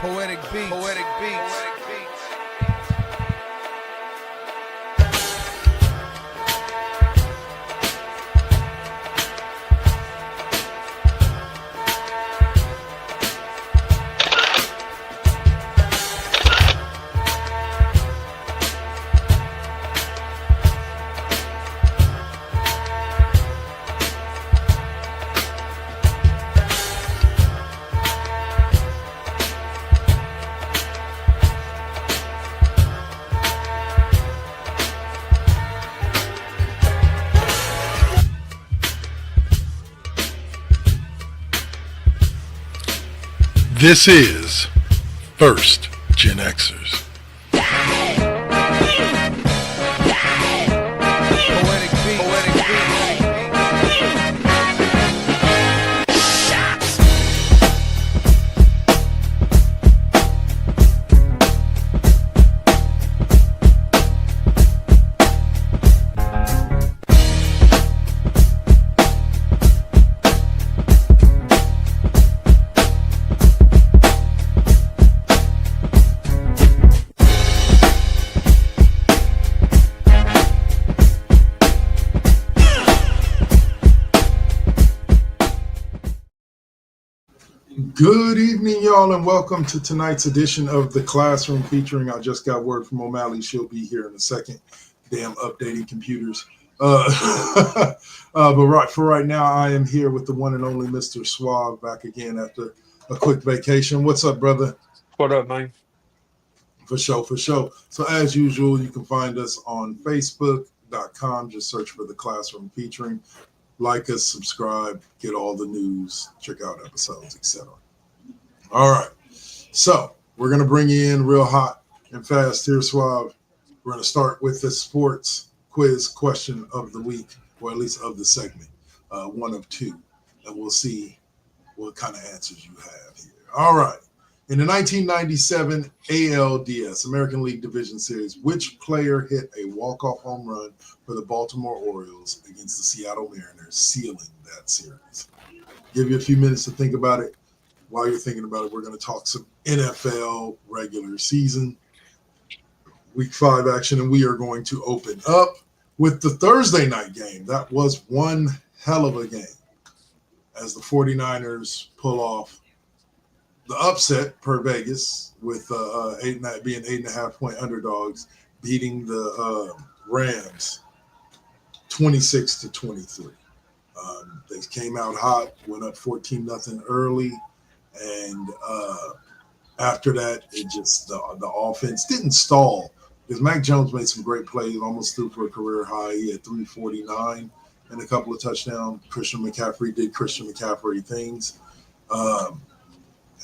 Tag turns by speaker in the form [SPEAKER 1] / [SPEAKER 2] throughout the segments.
[SPEAKER 1] Poetic beats. Poetic beats.
[SPEAKER 2] This is First GenXers.
[SPEAKER 1] Poetic beats. Poetic beats.
[SPEAKER 2] Good evening, y'all, and welcome to tonight's edition of The Classroom featuring, I just got word from O'Malley, she'll be here in a second. Damn updating computers. But for right now, I am here with the one and only Mr. Suave back again after a quick vacation. What's up, brother?
[SPEAKER 3] What up, man?
[SPEAKER 2] For sure. So as usual, you can find us on Facebook.com. Just search for The Classroom featuring. Like us, subscribe, get all the news, check out episodes, etc. All right. So we're going to bring you in real hot and fast here, Suave. We're going to start with the sports quiz question of the week, or at least of the segment, one of two. And we'll see what kind of answers you have here. All right. In the 1997 ALDS, American League Division Series, which player hit a walk-off home run for the Baltimore Orioles against the Seattle Mariners, sealing that series? Give you a few minutes to think about it. While you're thinking about it, we're going to talk some NFL regular season, Week 5 action, and we are going to open up with the Thursday night game. That was one hell of a game as the 49ers pull off the upset per Vegas with being 8.5-point underdogs, beating the Rams 26-23. They came out hot, went up 14-0 early, and after that, it just the offense didn't stall because Mac Jones made some great plays, almost threw for a career high. He had 349 and a couple of touchdowns. Christian McCaffrey did Christian McCaffrey things.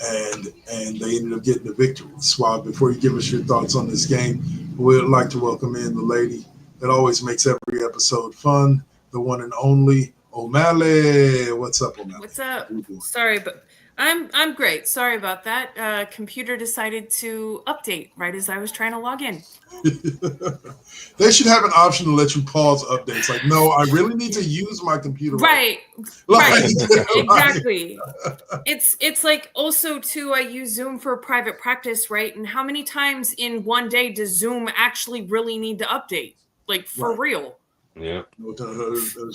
[SPEAKER 2] And they ended up getting the victory. Suave, before you give us your thoughts on this game, we'd like to welcome in the lady that always makes every episode fun, the one and only O'Malley. What's up, O'Malley?
[SPEAKER 4] What's up? Sorry, but I'm great. Sorry about that. Computer decided to update right as I was trying to log in.
[SPEAKER 2] They should have an option to let you pause updates. Like, no, I really need to use my computer.
[SPEAKER 4] Right. Exactly. It's like also too, I use Zoom for private practice, right? And how many times in one day does Zoom actually really need to update? Like for real.
[SPEAKER 3] Yeah.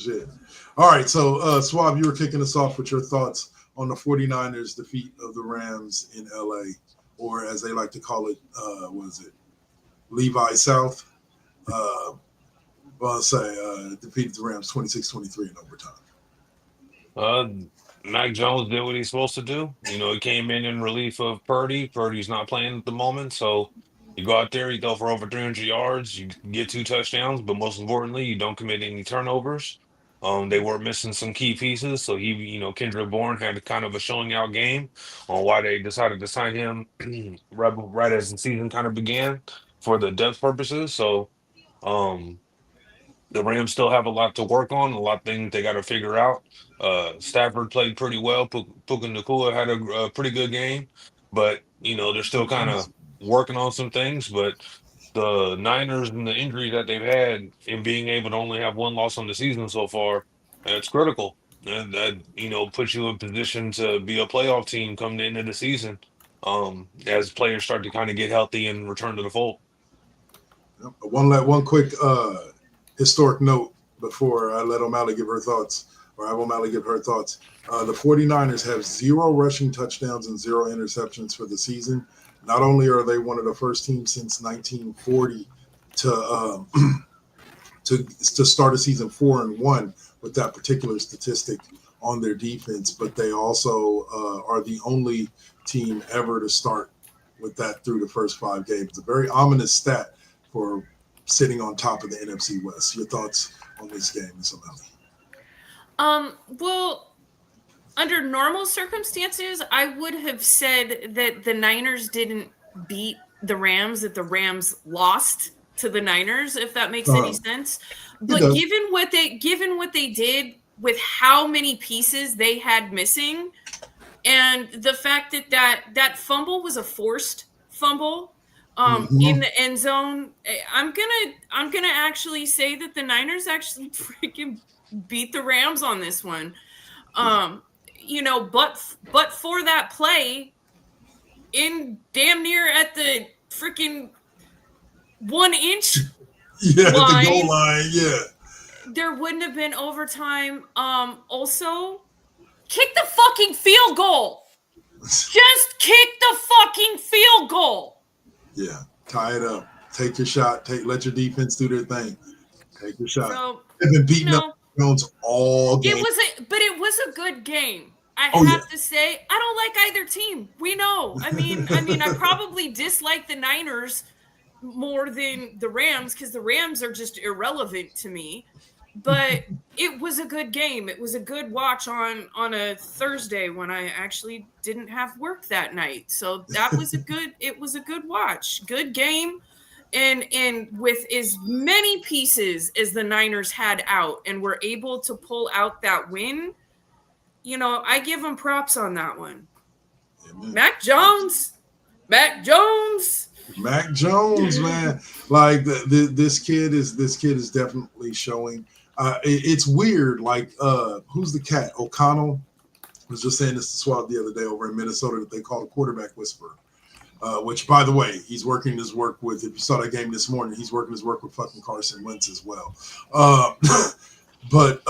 [SPEAKER 2] Shit. All right. So Suave, you were kicking us off with your thoughts on the 49ers defeat of the Rams in LA, or as they like to call it, Levi South? Defeated the Rams 26-23 in overtime.
[SPEAKER 3] Mac Jones did what he's supposed to do. You know, he came in relief of Purdy. Purdy's not playing at the moment, so you go out there, you go for over 300 yards, you get 2 touchdowns, but most importantly, you don't commit any turnovers. They were missing some key pieces, so Kendrick Bourne had kind of a showing out game on why they decided to sign him right as the season kind of began for the depth purposes. So the Rams still have a lot to work on, a lot of things they got to figure out. Stafford played pretty well. Puka Nacua had a pretty good game, but they're still kind of working on some things. But the Niners and the injuries that they've had and being able to only have one loss on the season so far, it's critical. And that puts you in position to be a playoff team come the end of the season. as players start to kind of get healthy and return to the fold.
[SPEAKER 2] One quick historic note before I let O'Malley give her thoughts, or have O'Malley give her thoughts. The 49ers have 0 rushing touchdowns and 0 interceptions for the season. Not only are they one of the first teams since 1940 to start a season 4-1 with that particular statistic on their defense, but they also are the only team ever to start with that through the first 5 games. A very ominous stat for sitting on top of the NFC West. Your thoughts on this game, Ms. O'Malley?
[SPEAKER 4] Well, under normal circumstances, I would have said that the Niners didn't beat the Rams, that the Rams lost to the Niners, if that makes any sense. But given what they did with how many pieces they had missing, and the fact that fumble was a forced fumble in the end zone, I'm gonna actually say that the Niners actually freaking beat the Rams on this one. But for that play in damn near at the freaking 1 inch
[SPEAKER 2] Yeah,
[SPEAKER 4] line,
[SPEAKER 2] the goal line, yeah.
[SPEAKER 4] There wouldn't have been overtime. Also, kick the fucking field goal. Just kick the fucking field goal.
[SPEAKER 2] Yeah, tie it up. Take your shot. Let your defense do their thing. Take your shot.
[SPEAKER 4] So,
[SPEAKER 2] They've been beating up Jones all game.
[SPEAKER 4] It was a good game. I have to say, I don't like either team. We know. I mean, I probably dislike the Niners more than the Rams because the Rams are just irrelevant to me. But it was a good game. It was a good watch on a Thursday when I actually didn't have work that night. So that was a good watch. Good game. And with as many pieces as the Niners had out and were able to pull out that win, I give them props on that one. Amen. Mac Jones, man.
[SPEAKER 2] Like this kid is definitely showing. It's weird. Like who's the cat? O'Connell was just saying this to Swab the other day over in Minnesota that they call a quarterback whisperer. Which, by the way, he's working his work with. If you saw that game this morning, he's working his work with fucking Carson Wentz as well. But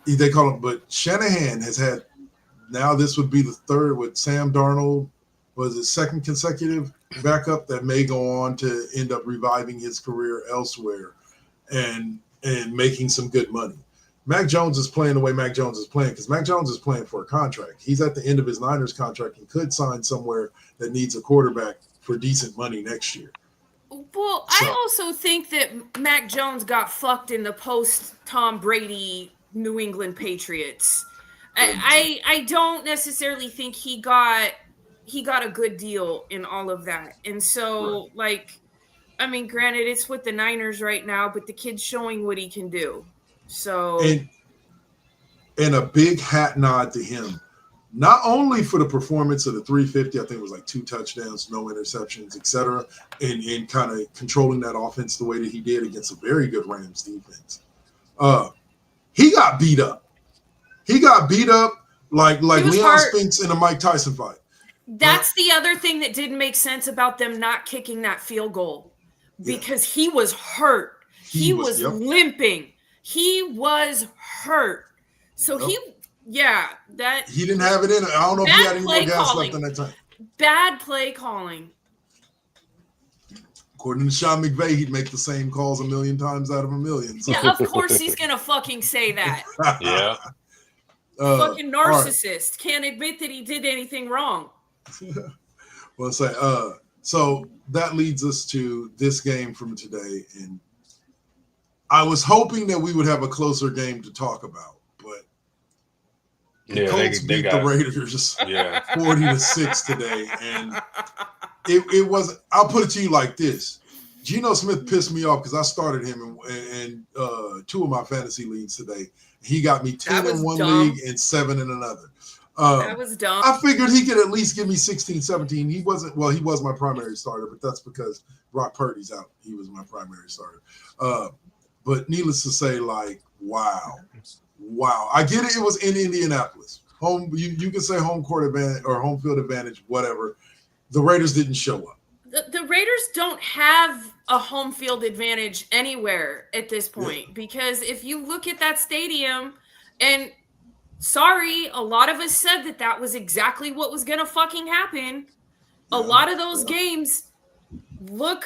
[SPEAKER 2] they call him. But Shanahan has had. Now this would be the third with Sam Darnold. Was his second consecutive backup that may go on to end up reviving his career elsewhere, and making some good money. Mac Jones is playing the way Mac Jones is playing because Mac Jones is playing for a contract. He's at the end of his Niners contract and could sign somewhere that needs a quarterback for decent money next year.
[SPEAKER 4] Well, I also think that Mac Jones got fucked in the post-Tom Brady New England Patriots. I don't necessarily think he got a good deal in all of that. And so, granted, it's with the Niners right now, but the kid's showing what he can do. So,
[SPEAKER 2] and a big hat nod to him, not only for the performance of the 350, I think it was like 2 touchdowns, no interceptions, etc., and kind of controlling that offense the way that he did against a very good Rams defense. He got beat up. Like Leon Spinks in a Mike Tyson fight.
[SPEAKER 4] That's the other thing that didn't make sense about them not kicking that field goal because he was hurt. He was limping. He was hurt. So he didn't
[SPEAKER 2] have it in it. I don't know if he had any more gas left in that time.
[SPEAKER 4] Bad play calling.
[SPEAKER 2] According to Sean McVay, he'd make the same calls a million times out of a million. So.
[SPEAKER 4] Yeah, of course he's gonna fucking say that.
[SPEAKER 3] Yeah.
[SPEAKER 4] Fucking narcissist. Right. Can't admit that he did anything wrong.
[SPEAKER 2] Well, so that leads us to this game from today, and I was hoping that we would have a closer game to talk about, but the Colts beat the Raiders 40-6 today, and it wasn't. I'll put it to you like this: Geno Smith pissed me off because I started him in 2 of my fantasy leagues today. He got me 10 in one league and 7 in another.
[SPEAKER 4] That was dumb.
[SPEAKER 2] I figured he could at least give me 16, 17. He was my primary starter, but that's because Brock Purdy's out. He was my primary starter. But needless to say, wow. I get it. It was in Indianapolis. home. You can say home court advantage or home field advantage, whatever. The Raiders didn't show up.
[SPEAKER 4] The Raiders don't have a home field advantage anywhere at this point because if you look at that stadium, and sorry, a lot of us said that was exactly what was going to fucking happen. A lot of those games look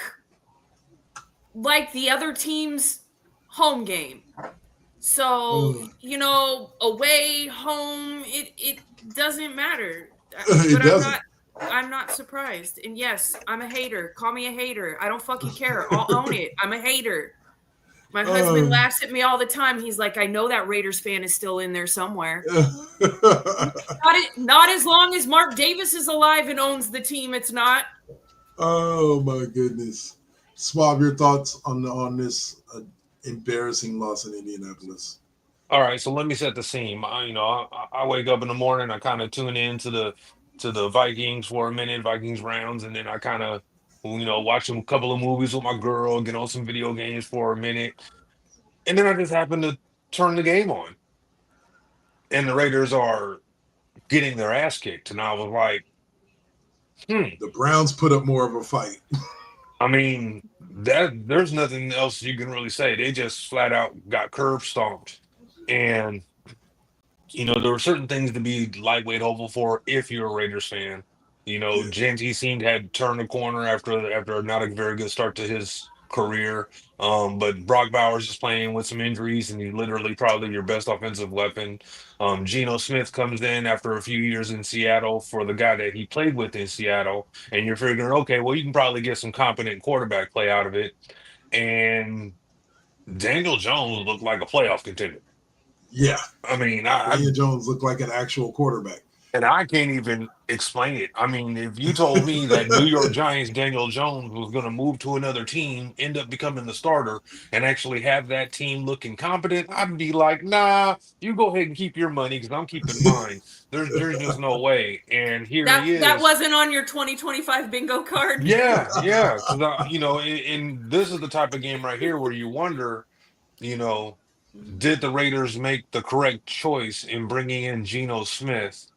[SPEAKER 4] like the other team's home game. So, away, home, it doesn't matter.
[SPEAKER 2] It doesn't.
[SPEAKER 4] I'm not surprised. And yes, I'm a hater. Call me a hater. I don't fucking care. I'll own it. I'm a hater. My husband laughs at me all the time. He's like, I know that Raiders fan is still in there somewhere. Not as long as Mark Davis is alive and owns the team, it's not.
[SPEAKER 2] Oh, my goodness. Swab, your thoughts on this embarrassing loss in Indianapolis?
[SPEAKER 3] All right, so let me set the scene. I wake up in the morning, I kind of tune in to the Vikings for a minute, Vikings rounds, and then I kind of, watch a couple of movies with my girl, get on some video games for a minute, and then I just happen to turn the game on, and the Raiders are getting their ass kicked, and I was like,
[SPEAKER 2] The Browns put up more of a fight.
[SPEAKER 3] I mean, there's nothing else you can really say. They just flat out got curb stomped, and there were certain things to be lightweight hopeful for if you're a Raiders fan. GenX seemed had turned a corner after not a very good start to his career. But Brock Bowers is playing with some injuries, and he's literally probably your best offensive weapon. Geno Smith comes in after a few years in Seattle for the guy that he played with in Seattle, and you're figuring, okay, well, you can probably get some competent quarterback play out of it. And Daniel Jones looked like a playoff contender.
[SPEAKER 2] Yeah.
[SPEAKER 3] I mean,
[SPEAKER 2] Daniel Jones looked like an actual quarterback.
[SPEAKER 3] And I can't even explain it. I mean, if you told me that New York Giants Daniel Jones was going to move to another team, end up becoming the starter, and actually have that team looking competent, I'd be like, nah, you go ahead and keep your money because I'm keeping mine. There's just no way. And here he is.
[SPEAKER 4] That wasn't on your 2025 bingo card.
[SPEAKER 3] Yeah. Because, and this is the type of game right here where you wonder, did the Raiders make the correct choice in bringing in Geno Smith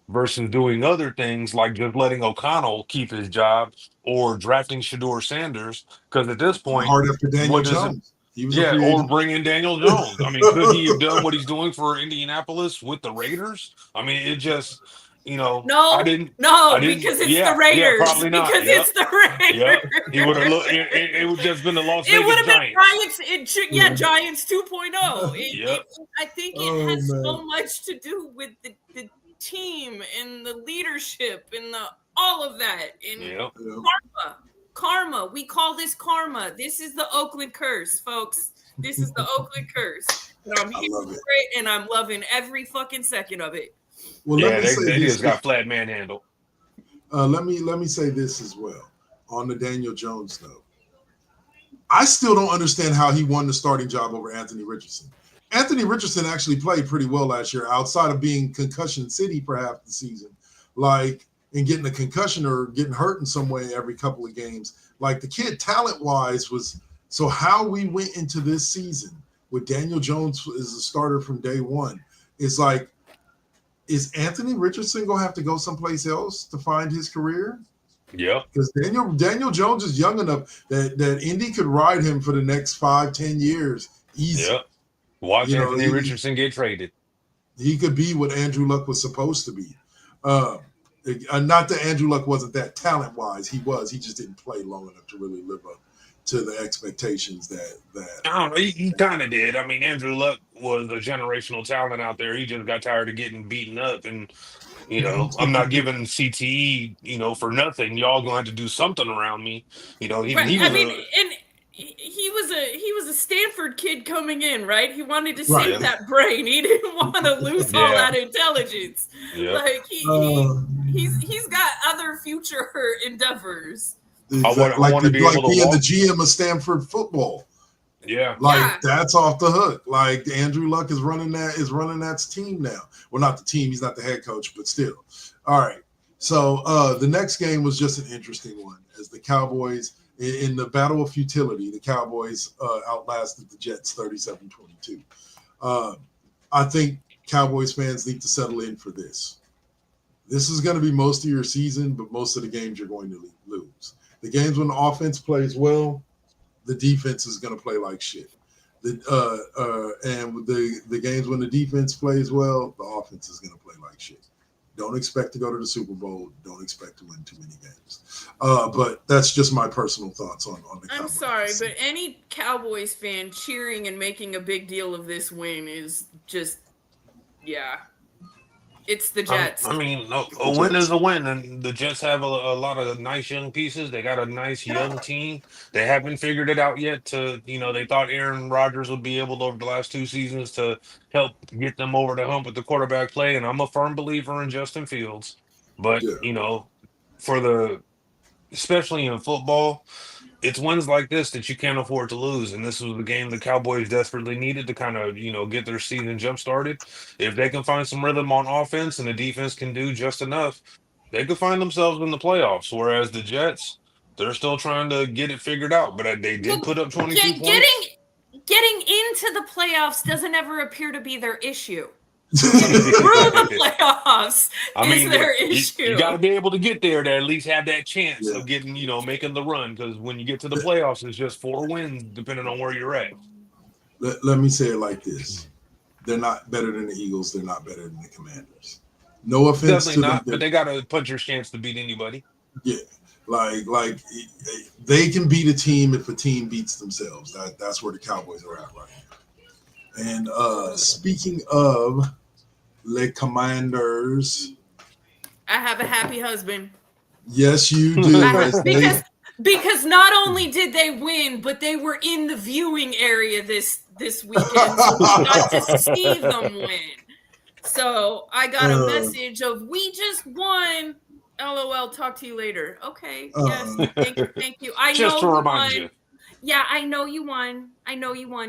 [SPEAKER 3] versus doing other things like just letting O'Connell keep his job or drafting Shedeur Sanders? Because at this point,
[SPEAKER 2] hard after Daniel Jones.
[SPEAKER 3] Or bring in Daniel Jones. I mean, could he have done what he's doing for Indianapolis with the Raiders? I mean, it just,
[SPEAKER 4] No,
[SPEAKER 3] I didn't,
[SPEAKER 4] because it's the Raiders.
[SPEAKER 3] Yeah, probably not.
[SPEAKER 4] Because it's the Raiders.
[SPEAKER 3] Yeah, he would have looked. It would just been the Las Vegas
[SPEAKER 4] It would have been
[SPEAKER 3] Giants.
[SPEAKER 4] Giants. Giants 2.0. I think it has so much to do with the team and the leadership and all of that. And karma. We call this karma. This is the Oakland curse, folks. This is the Oakland curse. And I'm here for it, and I'm loving every fucking second of it.
[SPEAKER 2] Well,
[SPEAKER 3] they just got flat manhandled.
[SPEAKER 2] Let me say this as well on the Daniel Jones note. I still don't understand how he won the starting job over Anthony Richardson. Anthony Richardson actually played pretty well last year, outside of being concussion city for half the season, and getting a concussion or getting hurt in some way every couple of games. Like, the kid, talent-wise, was – so how we went into this season with Daniel Jones as a starter from day one is like, is Anthony Richardson going to have to go someplace else to find his career?
[SPEAKER 3] Yeah.
[SPEAKER 2] Because Daniel Jones is young enough that Indy could ride him for the next 5-10 years easy.
[SPEAKER 3] Yeah. Watch Anthony Richardson get traded.
[SPEAKER 2] He could be what Andrew Luck was supposed to be. Not that Andrew Luck wasn't that talent-wise. He was. He just didn't play long enough to really live up to the expectations that
[SPEAKER 3] I don't know. He kind of did. I mean, Andrew Luck was a generational talent out there. He just got tired of getting beaten up. And, I'm not giving CTE, for nothing. Y'all going to have to do something around me. He was a Stanford kid coming in, right? He wanted to save that brain. He didn't want to lose all that intelligence. Yeah.
[SPEAKER 4] Like he's got other future endeavors.
[SPEAKER 2] Exactly.
[SPEAKER 3] I want to be able to
[SPEAKER 2] being
[SPEAKER 3] walk.
[SPEAKER 2] the GM of Stanford football.
[SPEAKER 3] Yeah.
[SPEAKER 2] That's off the hook. Like, Andrew Luck is running that team now. Well, not the team. He's not the head coach, but still. All right. So the next game was just an interesting one as the Cowboys – in the battle of futility, the Cowboys outlasted the Jets 37-22. I think Cowboys fans need to settle in for this. This is going to be most of your season, but most of the games you're going to lose. The games when the offense plays well, the defense is going to play like shit. And the games when the defense plays well, the offense is going to play like shit. Don't expect to go to the Super Bowl. Don't expect to win too many games. But that's just my personal thoughts on the Cowboys.
[SPEAKER 4] I'm sorry, but any Cowboys fan cheering and making a big deal of this win is just, yeah. It's the Jets.
[SPEAKER 3] I mean, a win is a win, and the Jets have a lot of nice young pieces. They got a nice young team. They haven't figured it out yet. They thought Aaron Rodgers would be able over the last 2 seasons to help get them over the hump with the quarterback play. And I'm a firm believer in Justin Fields. But for especially in football, it's wins like this that you can't afford to lose. And this was the game the Cowboys desperately needed to kind of, get their season jump started. If they can find some rhythm on offense and the defense can do just enough, they could find themselves in the playoffs. Whereas the Jets, they're still trying to get it figured out. But they did put up 22 points.
[SPEAKER 4] Getting into the playoffs doesn't ever appear to be their issue. Through the playoffs is their issue.
[SPEAKER 3] You got to be able to get there to at least have that chance of getting, making the run. Because when you get to the playoffs, it's just 4 wins, depending on where you're at.
[SPEAKER 2] Let me say it like this: they're not better than the Eagles. They're not better than the Commanders. No offense
[SPEAKER 3] Definitely
[SPEAKER 2] to
[SPEAKER 3] not,
[SPEAKER 2] them,
[SPEAKER 3] but they got a puncher's chance to beat anybody.
[SPEAKER 2] Yeah, like they can beat a team if a team beats themselves. That's where the Cowboys are at right now. And speaking of Les Commanders,
[SPEAKER 4] I have a happy husband.
[SPEAKER 2] Yes, you do.
[SPEAKER 4] Because not only did they win, but they were in the viewing area this weekend, so we got to see them win. So I got a message of, we just won. LOL, talk to you later. Okay, yes, thank you. I
[SPEAKER 3] just
[SPEAKER 4] know
[SPEAKER 3] to
[SPEAKER 4] you
[SPEAKER 3] remind
[SPEAKER 4] won.
[SPEAKER 3] you.
[SPEAKER 4] Yeah, I know you won.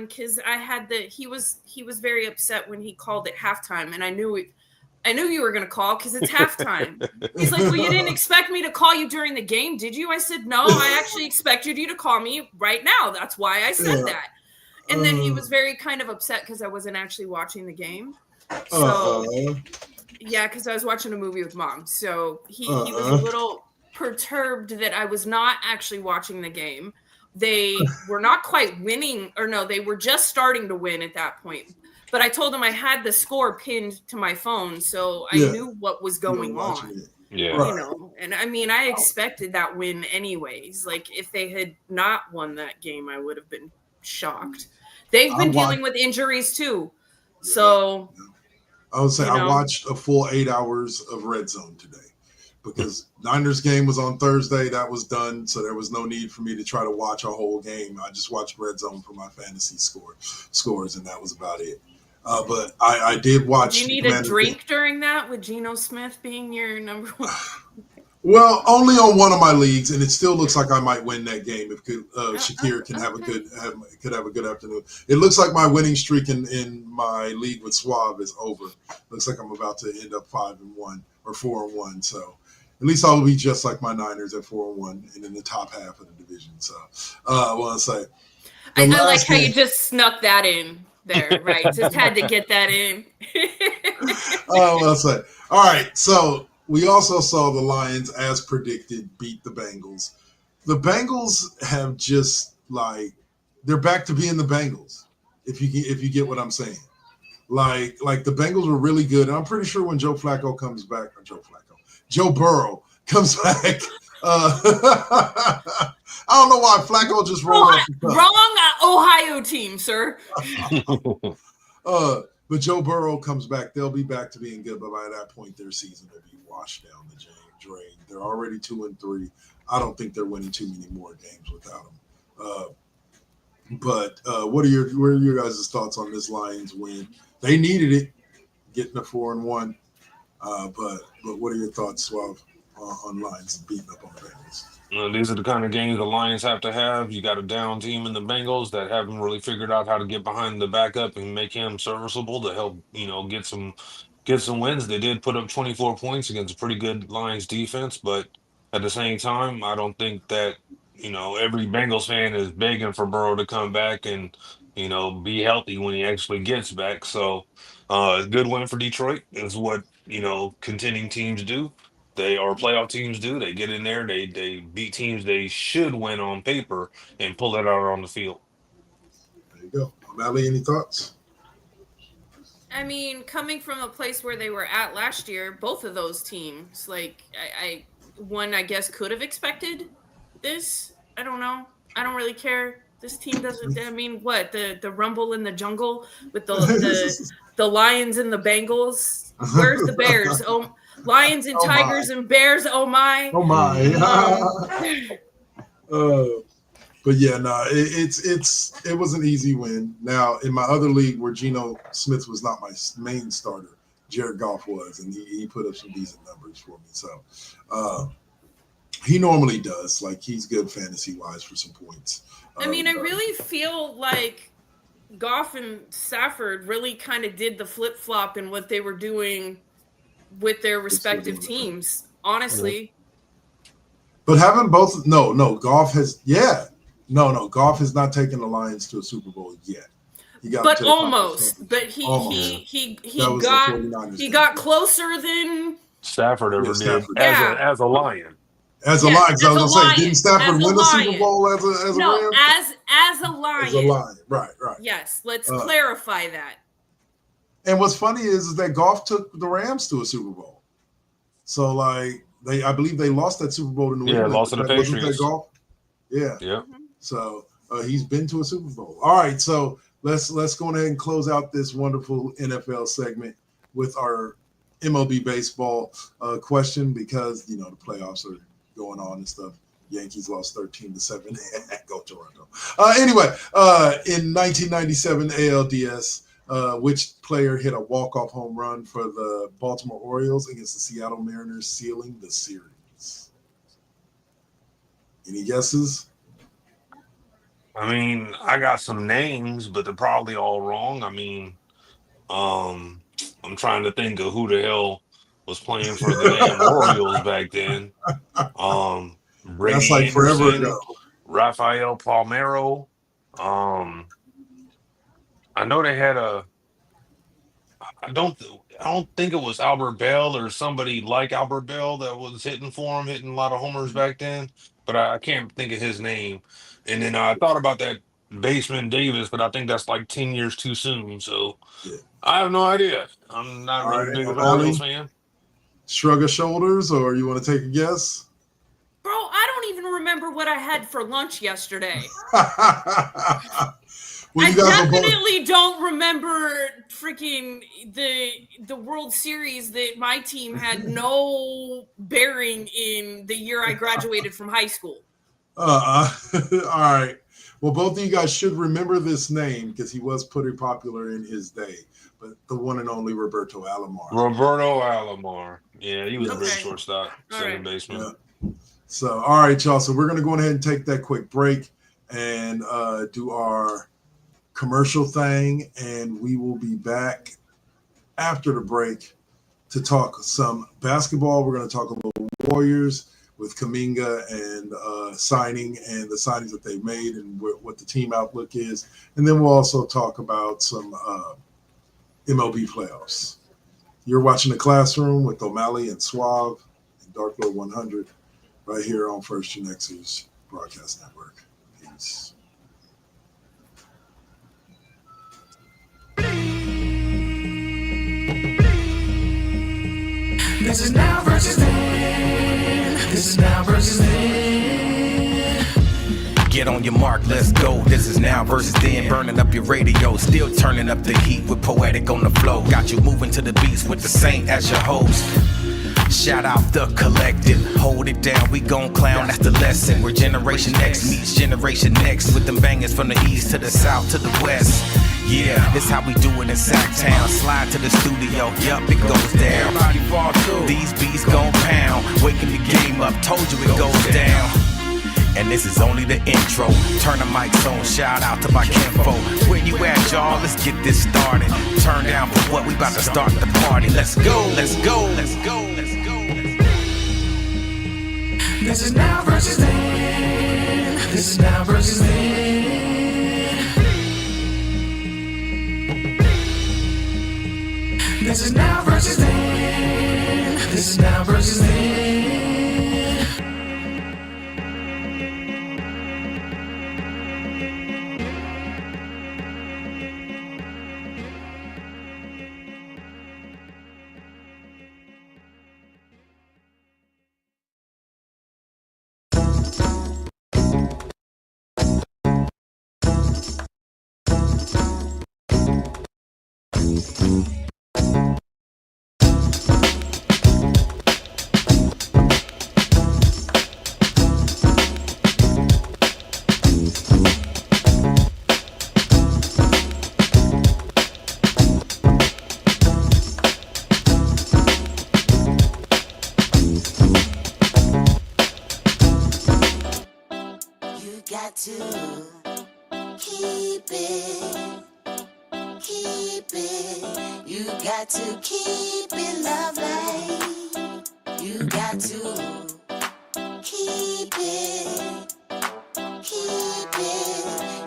[SPEAKER 4] Because I had he was very upset when he called at halftime, and I knew you were going to call because it's halftime. He's like, well, you didn't expect me to call you during the game, did you? I said, no, I actually expected you to call me right now. That's why I said that. And then he was very kind of upset because I wasn't actually watching the game. So, yeah, because I was watching a movie with Mom. So he was a little perturbed that I was not actually watching the game. They were not quite winning, or no, they were just starting to win at that point. But I told him I had the score pinned to my phone, so I knew what was going on.
[SPEAKER 3] Yeah.
[SPEAKER 4] And I mean, I expected that win anyways. Like, if they had not won that game, I would have been shocked. They've been dealing with injuries too. So
[SPEAKER 2] I would say I watched a full 8 hours of Red Zone today because Niners game was on Thursday. That was done, so there was no need for me to try to watch a whole game. I just watched Red Zone for my fantasy scores, and that was about it. But I did watch.
[SPEAKER 4] Do you need a drink during that with Geno Smith being your number one?
[SPEAKER 2] Well, only on one of my leagues, and it still looks like I might win that game if Shakir can have a good afternoon. It looks like my winning streak in my league with Suave is over. Looks like I'm about to end up 5-1 or 4-1. So at least I'll be just like my Niners at 4-1 and in the top half of the division. So I want to say,
[SPEAKER 4] I like how you just snuck that in there, right? Just had to get that in.
[SPEAKER 2] I want to say, all right, so. We also saw the Lions, as predicted, beat the Bengals. The Bengals have just they're back to being the Bengals. If you get what I'm saying, like the Bengals were really good, and I'm pretty sure when Joe Burrow comes back, I don't know why Flacco just rolled off the top.
[SPEAKER 4] Wrong Ohio team, sir.
[SPEAKER 2] But Joe Burrow comes back, they'll be back to being good. But by that point, their season will be washed down the drain. They're already 2-3. I don't think they're winning too many more games without him. But what are your guys' thoughts on this Lions win? They needed it, getting a 4-1. But what are your thoughts, Suave, on Lions beating up on the Bengals?
[SPEAKER 3] These are the kind of games the Lions have to have. You got a down team in the Bengals that haven't really figured out how to get behind the backup and make him serviceable to help, get some wins. They did put up 24 points against a pretty good Lions defense, but at the same time, I don't think that, every Bengals fan is begging for Burrow to come back and be healthy when he actually gets back. So, a good win for Detroit is what, contending teams do. They are playoff teams do. They get in there, they beat teams they should win on paper and pull it out on the field.
[SPEAKER 2] There you go. O'Malley, any thoughts?
[SPEAKER 4] I mean, coming from a place where they were at last year, both of those teams, like one I guess could have expected this. I don't know. I don't really care. This team doesn't. I mean, what the rumble in the jungle with the Lions and the Bengals? Where's the Bears? Oh, Lions and Tigers and Bears. Oh my!
[SPEAKER 2] Oh my! But yeah, no, it was an easy win. Now in my other league where Geno Smith was not my main starter, Jared Goff was, and he put up some decent numbers for me. So he normally does. Like he's good fantasy wise for some points.
[SPEAKER 4] I mean, I really feel like Goff and Stafford really kind of did the flip flop in what they were doing with their respective teams. Honestly.
[SPEAKER 2] But haven't both? No. Goff has. Yeah. No. Goff has not taken the Lions to a Super Bowl yet. He got,
[SPEAKER 4] but almost. But he got closer than
[SPEAKER 3] Stafford ever did as a Lion.
[SPEAKER 2] As a Lion, because I was going to say, didn't Stafford win the Super Bowl as a Ram?
[SPEAKER 4] as a Lion.
[SPEAKER 2] As a Lion, right.
[SPEAKER 4] Yes, let's clarify that.
[SPEAKER 2] And what's funny is that Goff took the Rams to a Super Bowl. So, like, I believe they lost that Super Bowl to New England.
[SPEAKER 3] Yeah, lost to the Patriots.
[SPEAKER 2] Goff? Yeah.
[SPEAKER 3] Mm-hmm.
[SPEAKER 2] So, he's been to a Super Bowl. All right, so let's go ahead and close out this wonderful NFL segment with our MLB baseball question because, the playoffs are going on and stuff. Yankees lost 13-7. Go Toronto. Anyway, in 1997 ALDS, which player hit a walk-off home run for the Baltimore Orioles against the Seattle Mariners, sealing the series? Any guesses?
[SPEAKER 3] I mean, I got some names, but they're probably all wrong. I mean, I'm trying to think of who the hell was playing for the damn Orioles back then. Brady
[SPEAKER 2] That's like forever
[SPEAKER 3] Anderson,
[SPEAKER 2] ago.
[SPEAKER 3] Rafael Palmeiro. I know they had I don't think it was Albert Bell or somebody like Albert Bell that was hitting a lot of homers back then, but I can't think of his name. And then I thought about that Baseman Davis, but I think that's like 10 years too soon. So yeah. I have no idea. I'm not really big of an Orioles fan.
[SPEAKER 2] Shrug of shoulders, or you want to take a guess?
[SPEAKER 4] Bro, I don't even remember what I had for lunch yesterday.
[SPEAKER 2] I
[SPEAKER 4] definitely don't remember freaking the World Series that my team had no bearing in the year I graduated from high school.
[SPEAKER 2] All right. Well, both of you guys should remember this name because he was pretty popular in his day. But the one and only Roberto Alomar.
[SPEAKER 3] Roberto Alomar. Yeah, he was a great shortstop, second baseman.
[SPEAKER 2] Yeah. So, all right, y'all. So we're going to go ahead and take that quick break and do our commercial thing. And we will be back after the break to talk some basketball. We're going to talk a little Warriors with Kuminga and signing and the signings that they've made and what the team outlook is. And then we'll also talk about some MLB playoffs. You're watching The Classroom with O'Malley and Suave and Darklow 100 right here on First GenXers Broadcast Network. Peace.
[SPEAKER 5] This is now versus then. This is now versus then. Get on your mark, let's go. This is now versus then. Burning up your radio, still turning up the heat with Poetic on the flow. Got you moving to the beats with the Saint as your host. Shout out the collective, hold it down, we gon' clown, that's the lesson. Where Generation X meets Generation Next, with them bangers from the east to the south to the west. Yeah, this how we do it in Sacktown. Slide to the studio, yup, it goes down. Everybody fall through. These beats gon' pound, waking the game up, told you it goes down. And this is only the intro. Turn the mics on, shout out to my kinfo. Where you at, y'all? Let's get this started. Turn down for what we about to start the party. Let's go, let's go, let's go, let's go. This is now versus then. This is now versus then. This is now versus then. This is now versus then.
[SPEAKER 6] Got to keep it. You got to keep it lovely. You got to keep it.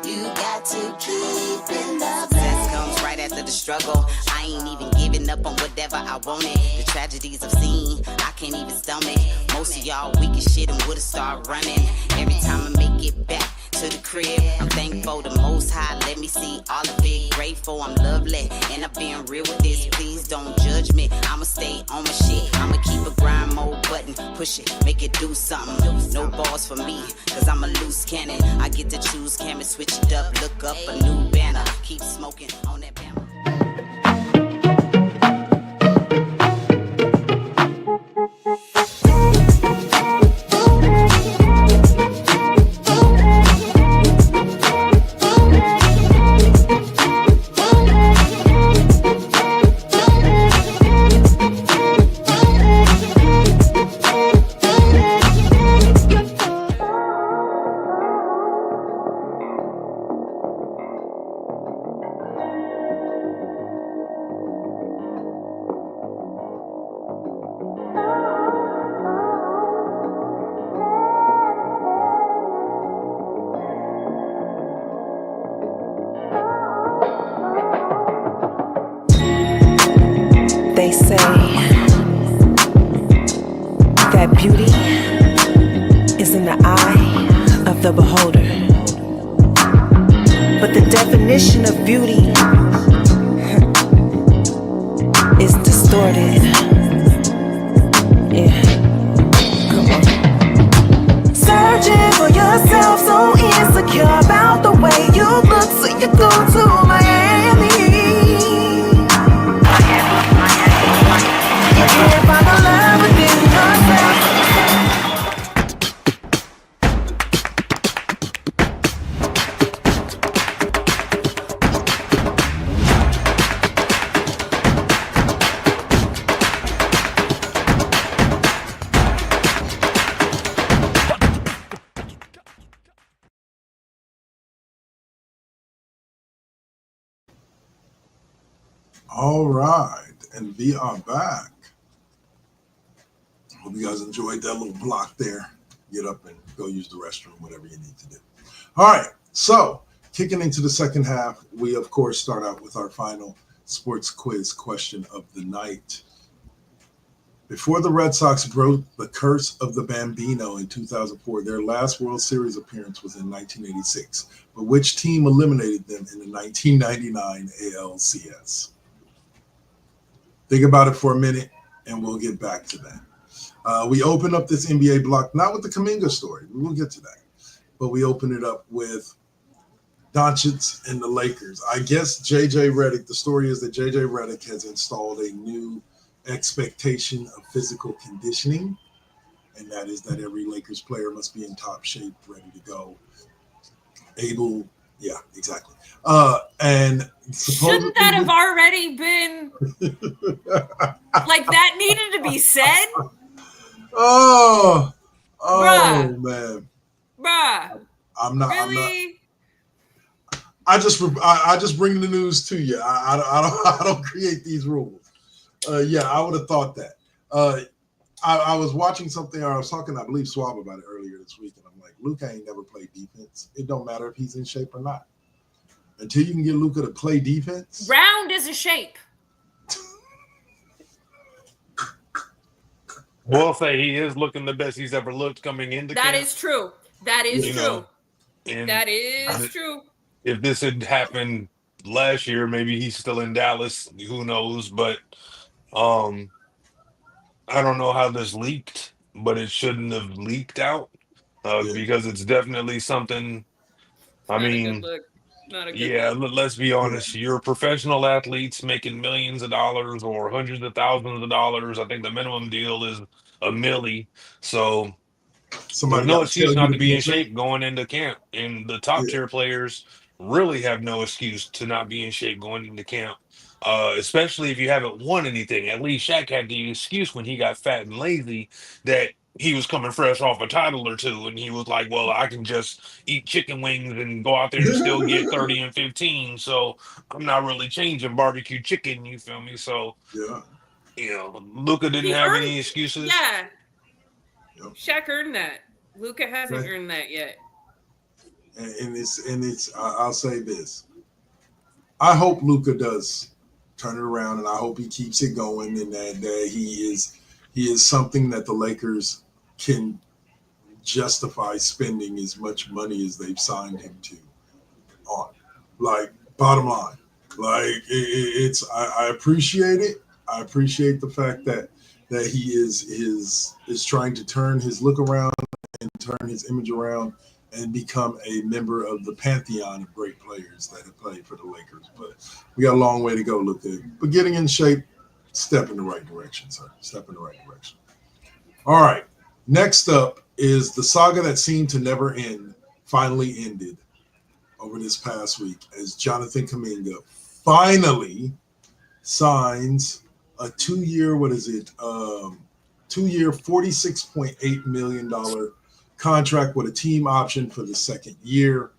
[SPEAKER 6] You got to keep it lovely. Success comes right after the struggle. I ain't even giving up on whatever I wanted. The tragedies I've seen, I can't even stomach. Most of y'all weak as shit and would've started running. Every time I make it back to the crib, I'm thankful the Most High let me see all of it. Grateful I'm lovely, and I'm being real with this. Please don't judge me, I'ma stay on my shit. I'ma keep a grind mode button, push it, make it do something. No balls for me, cause I'm a loose cannon. I get to choose, camera, switch it up, look up a new banner. Keep smoking on that banner.
[SPEAKER 7] They say that beauty is in the eye of the beholder. But the definition of beauty is distorted. Yeah, come on. Searching for yourself, so insecure about the way you look, so you go to Miami. You can't find the love within yourself.
[SPEAKER 2] All right, and we are back. Hope you guys enjoyed that little block there. Get up and go use the restroom, whatever you need to do. All right, so kicking into the second half, we of course start out with our final sports quiz question of the night. Before the Red Sox broke the curse of the Bambino in 2004, their last World Series appearance was in 1986. But which team eliminated them in the 1999 ALCS? Think about it for a minute, and we'll get back to that. We open up this NBA block, not with the Kuminga story. We will get to that. But we open it up with Doncic and the Lakers. I guess J.J. Redick, the story is that J.J. Redick has installed a new expectation of physical conditioning, and that is that every Lakers player must be in top shape, ready to go, able. Yeah, exactly. And
[SPEAKER 4] shouldn't that have already been like that needed to be said?
[SPEAKER 2] Oh,
[SPEAKER 4] Bruh.
[SPEAKER 2] Man.
[SPEAKER 4] Bruh.
[SPEAKER 2] I'm not.
[SPEAKER 4] Really?
[SPEAKER 2] I just bring the news to you. I don't create these rules. Yeah, I would have thought that. I was watching something, or I was talking, I believe, Swab about it earlier this week, and I'm like, Luka ain't never played defense. It don't matter if he's in shape or not. until you can get Luka to play defense.
[SPEAKER 4] Round is a shape.
[SPEAKER 3] We'll say he is looking the best he's ever looked coming into
[SPEAKER 4] That
[SPEAKER 3] camp.
[SPEAKER 4] is true. That is
[SPEAKER 3] You
[SPEAKER 4] true.
[SPEAKER 3] know, and
[SPEAKER 4] That is true.
[SPEAKER 3] if this had happened last year, maybe he's still in Dallas. Who knows? But um, I don't know how this leaked, but it shouldn't have leaked out because it's definitely something. I
[SPEAKER 4] Not a good
[SPEAKER 3] mean,
[SPEAKER 4] look. Not a good
[SPEAKER 3] yeah,
[SPEAKER 4] look.
[SPEAKER 3] let's be honest. You're professional athletes making millions of dollars or hundreds of thousands of dollars. I think the minimum deal is a milli. So there's
[SPEAKER 2] Somebody
[SPEAKER 3] no
[SPEAKER 2] got to tell
[SPEAKER 3] excuse
[SPEAKER 2] you
[SPEAKER 3] not
[SPEAKER 2] to
[SPEAKER 3] to
[SPEAKER 2] be
[SPEAKER 3] be
[SPEAKER 2] in
[SPEAKER 3] in
[SPEAKER 2] shape.
[SPEAKER 3] shape going into camp. And the top
[SPEAKER 2] Yeah.
[SPEAKER 3] tier players really have no excuse to not be in shape going into camp. Especially if you haven't won anything. At least Shaq had the excuse when he got fat and lazy that he was coming fresh off a title or two, and he was like, "Well, I can just eat chicken wings and go out there and still get 30 and 15. So I'm not really changing barbecue chicken." You feel me? So
[SPEAKER 2] Yeah.
[SPEAKER 3] Luka didn't
[SPEAKER 4] He
[SPEAKER 3] have
[SPEAKER 4] earned,
[SPEAKER 3] any excuses.
[SPEAKER 4] yeah.
[SPEAKER 2] Yep.
[SPEAKER 4] Shaq earned that. Luka hasn't
[SPEAKER 2] Right.
[SPEAKER 4] earned that yet.
[SPEAKER 2] And it's I'll say this. I hope Luka does turn it around, and I hope he keeps it going, and that he is something that the Lakers can justify spending as much money as they've signed him to on. Like, bottom line, like it's I appreciate it. I appreciate the fact that he is trying to turn his look around and turn his image around and become a member of the pantheon of great players that have played for the Lakers. But we got a long way to go, Luka. But getting in shape, step in the right direction, sir. Step in the right direction. All right. Next up is the saga that seemed to never end, finally ended over this past week as Jonathan Kuminga finally signs a 2-year, $46.8 million contract with a team option for the second year.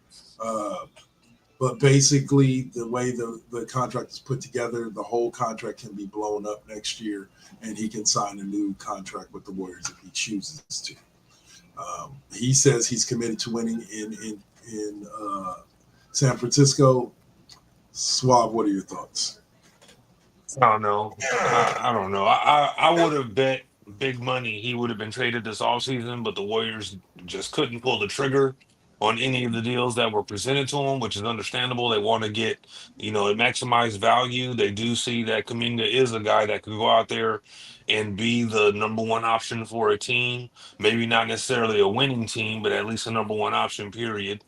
[SPEAKER 2] But basically, the way the contract is put together, the whole contract can be blown up next year, and he can sign a new contract with the Warriors if he chooses to. He says he's committed to winning in San Francisco. Swab, what are your thoughts?
[SPEAKER 3] I don't know. I don't know. I would have bet big money he would have been traded this offseason, but the Warriors just couldn't pull the trigger on any of the deals that were presented to them, which is understandable. They want to get, maximize value. They do see that Kuminga is a guy that could go out there and be the number one option for a team. Maybe not necessarily a winning team, but at least a number one option, period.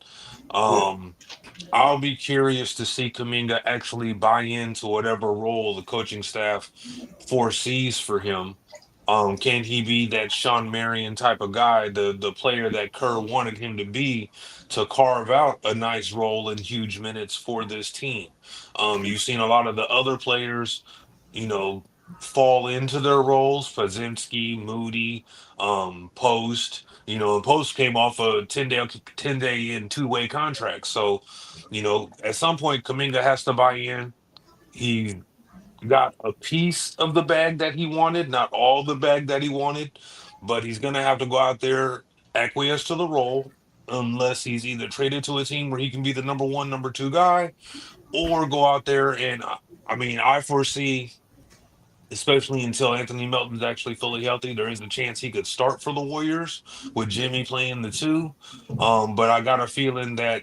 [SPEAKER 3] I'll be curious to see Kuminga actually buy into whatever role the coaching staff foresees for him. Can he be that Sean Marion type of guy, the player that Kerr wanted him to be, to carve out a nice role in huge minutes for this team? You've seen a lot of the other players, you know, fall into their roles. Pozinski, Moody, Post. And Post came off a 10-day and two-way contract. So, at some point, Kaminga has to buy in. He got a piece of the bag that he wanted, not all the bag that he wanted, but he's going to have to go out there, acquiesce to the role, unless he's either traded to a team where he can be the number one, number two guy, or go out there and, I foresee, especially until Anthony Melton's actually fully healthy, there is a chance he could start for the Warriors with Jimmy playing the two. But I got a feeling that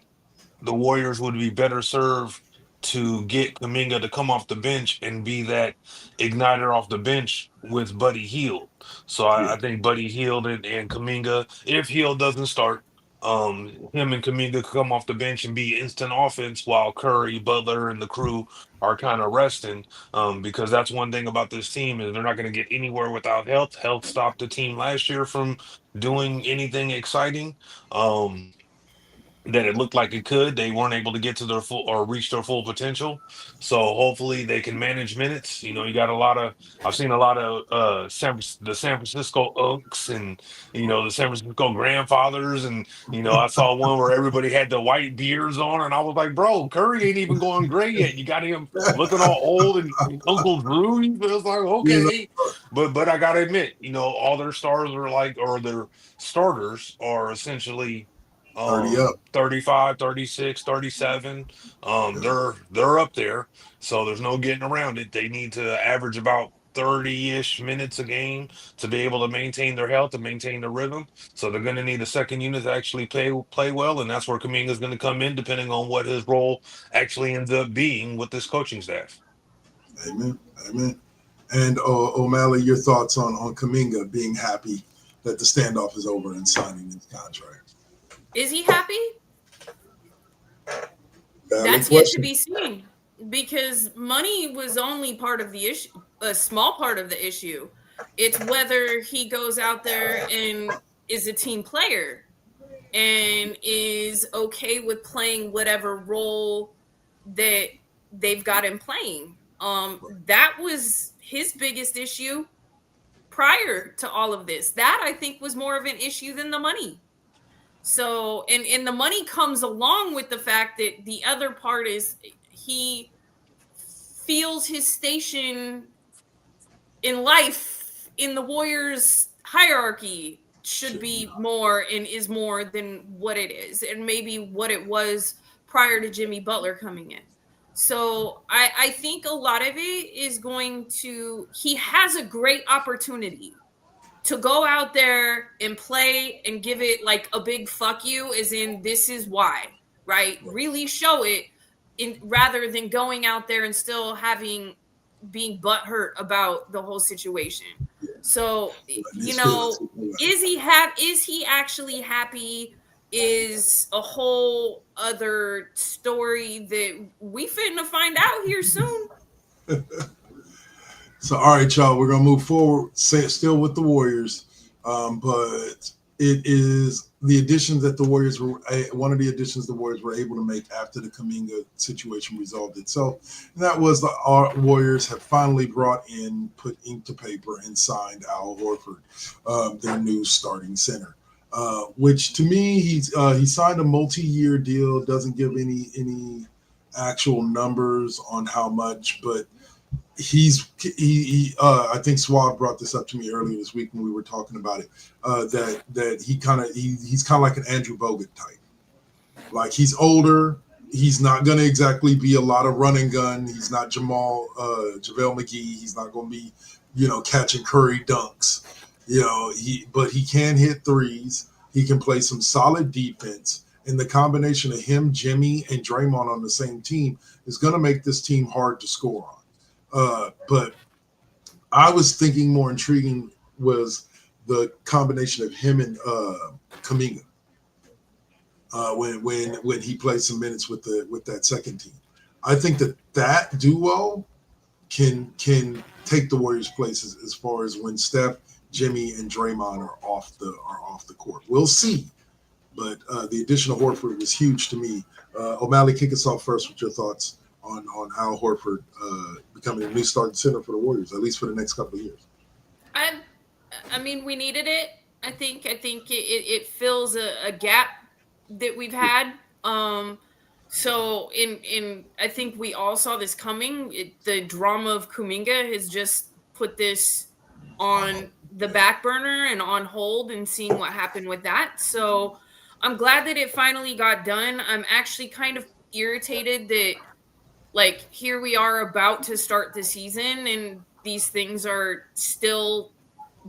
[SPEAKER 3] the Warriors would be better served to get Kuminga to come off the bench and be that igniter off the bench with Buddy Hield. So I think Buddy Hield and Kuminga, if Hield doesn't start, him and Kuminga could come off the bench and be instant offense while Curry, Butler, and the crew are kind of resting. Because that's one thing about this team is they're not going to get anywhere without health. Health stopped the team last year from doing anything exciting. That it looked like it could. They weren't able to get to their full or reach their full potential. So hopefully they can manage minutes. You got I've seen a lot of the San Francisco Oaks and the San Francisco grandfathers, and I saw one where everybody had the white beards on, and I was like, bro, Curry ain't even going gray yet. You got him looking all old and Uncle Drew. It was like, okay. But I gotta admit, all their stars are or their starters are essentially
[SPEAKER 2] 30 up.
[SPEAKER 3] 35, 36, 37.
[SPEAKER 2] Yeah.
[SPEAKER 3] They're up there, so there's no getting around it. They need to average about 30-ish minutes a game to be able to maintain their health and maintain their rhythm. So they're going to need a second unit to actually play well, and that's where Kaminga is going to come in, depending on what his role actually ends up being with this coaching staff.
[SPEAKER 2] Amen. Amen. And O'Malley, your thoughts on Kuminga being happy that the standoff is over and signing his contract?
[SPEAKER 4] Is he happy? That's yet to be seen, because money was only part of the issue, a small part of the issue. It's whether he goes out there and is a team player and is okay with playing whatever role that they've got him playing. That was his biggest issue prior to all of this. That, I think, was more of an issue than the money. So, and the money comes along with the fact that the other part is he feels his station in life in the Warriors hierarchy should be more and is more than what it is, and maybe what it was prior to Jimmy Butler coming in. So I think a lot of it is going to, he has a great opportunity to go out there and play and give it like a big fuck you, as in this is why, right? Really show it, in rather than going out there and still being butthurt about the whole situation. So, you know, is he actually happy is a whole other story that we finna find out here soon.
[SPEAKER 2] So, all right, y'all, we're gonna move forward. Still with the Warriors, but it is the additions that the Warriors were one of the additions the Warriors were able to make after the Kuminga situation resolved itself, and that was our Warriors have finally put ink to paper, and signed Al Horford, their new starting center. Which to me, he signed a multi-year deal. Doesn't give any actual numbers on how much, but I think Swab brought this up to me earlier this week when we were talking about it, that he's kind of like an Andrew Bogut type. Like, he's older, he's not going to exactly be a lot of run and gun. He's not JaVale McGee. He's not going to be, catching Curry dunks. But he can hit threes. He can play some solid defense. And the combination of him, Jimmy, and Draymond on the same team is going to make this team hard to score on. But I was thinking more intriguing was the combination of him and Kuminga when he played some minutes with that second team. I think that duo can take the Warriors' places as far as when Steph, Jimmy, and Draymond are off the court. We'll see. But the addition of Horford was huge to me. O'Malley, kick us off first with your thoughts on Al Horford becoming a new starting center for the Warriors, at least for the next couple of years.
[SPEAKER 4] I mean, we needed it. I think it fills a gap that we've had. So I think we all saw this coming. The drama of Kuminga has just put this on the back burner and on hold, and seeing what happened with that. So I'm glad that it finally got done. I'm actually kind of irritated that, like, here we are about to start the season and these things are still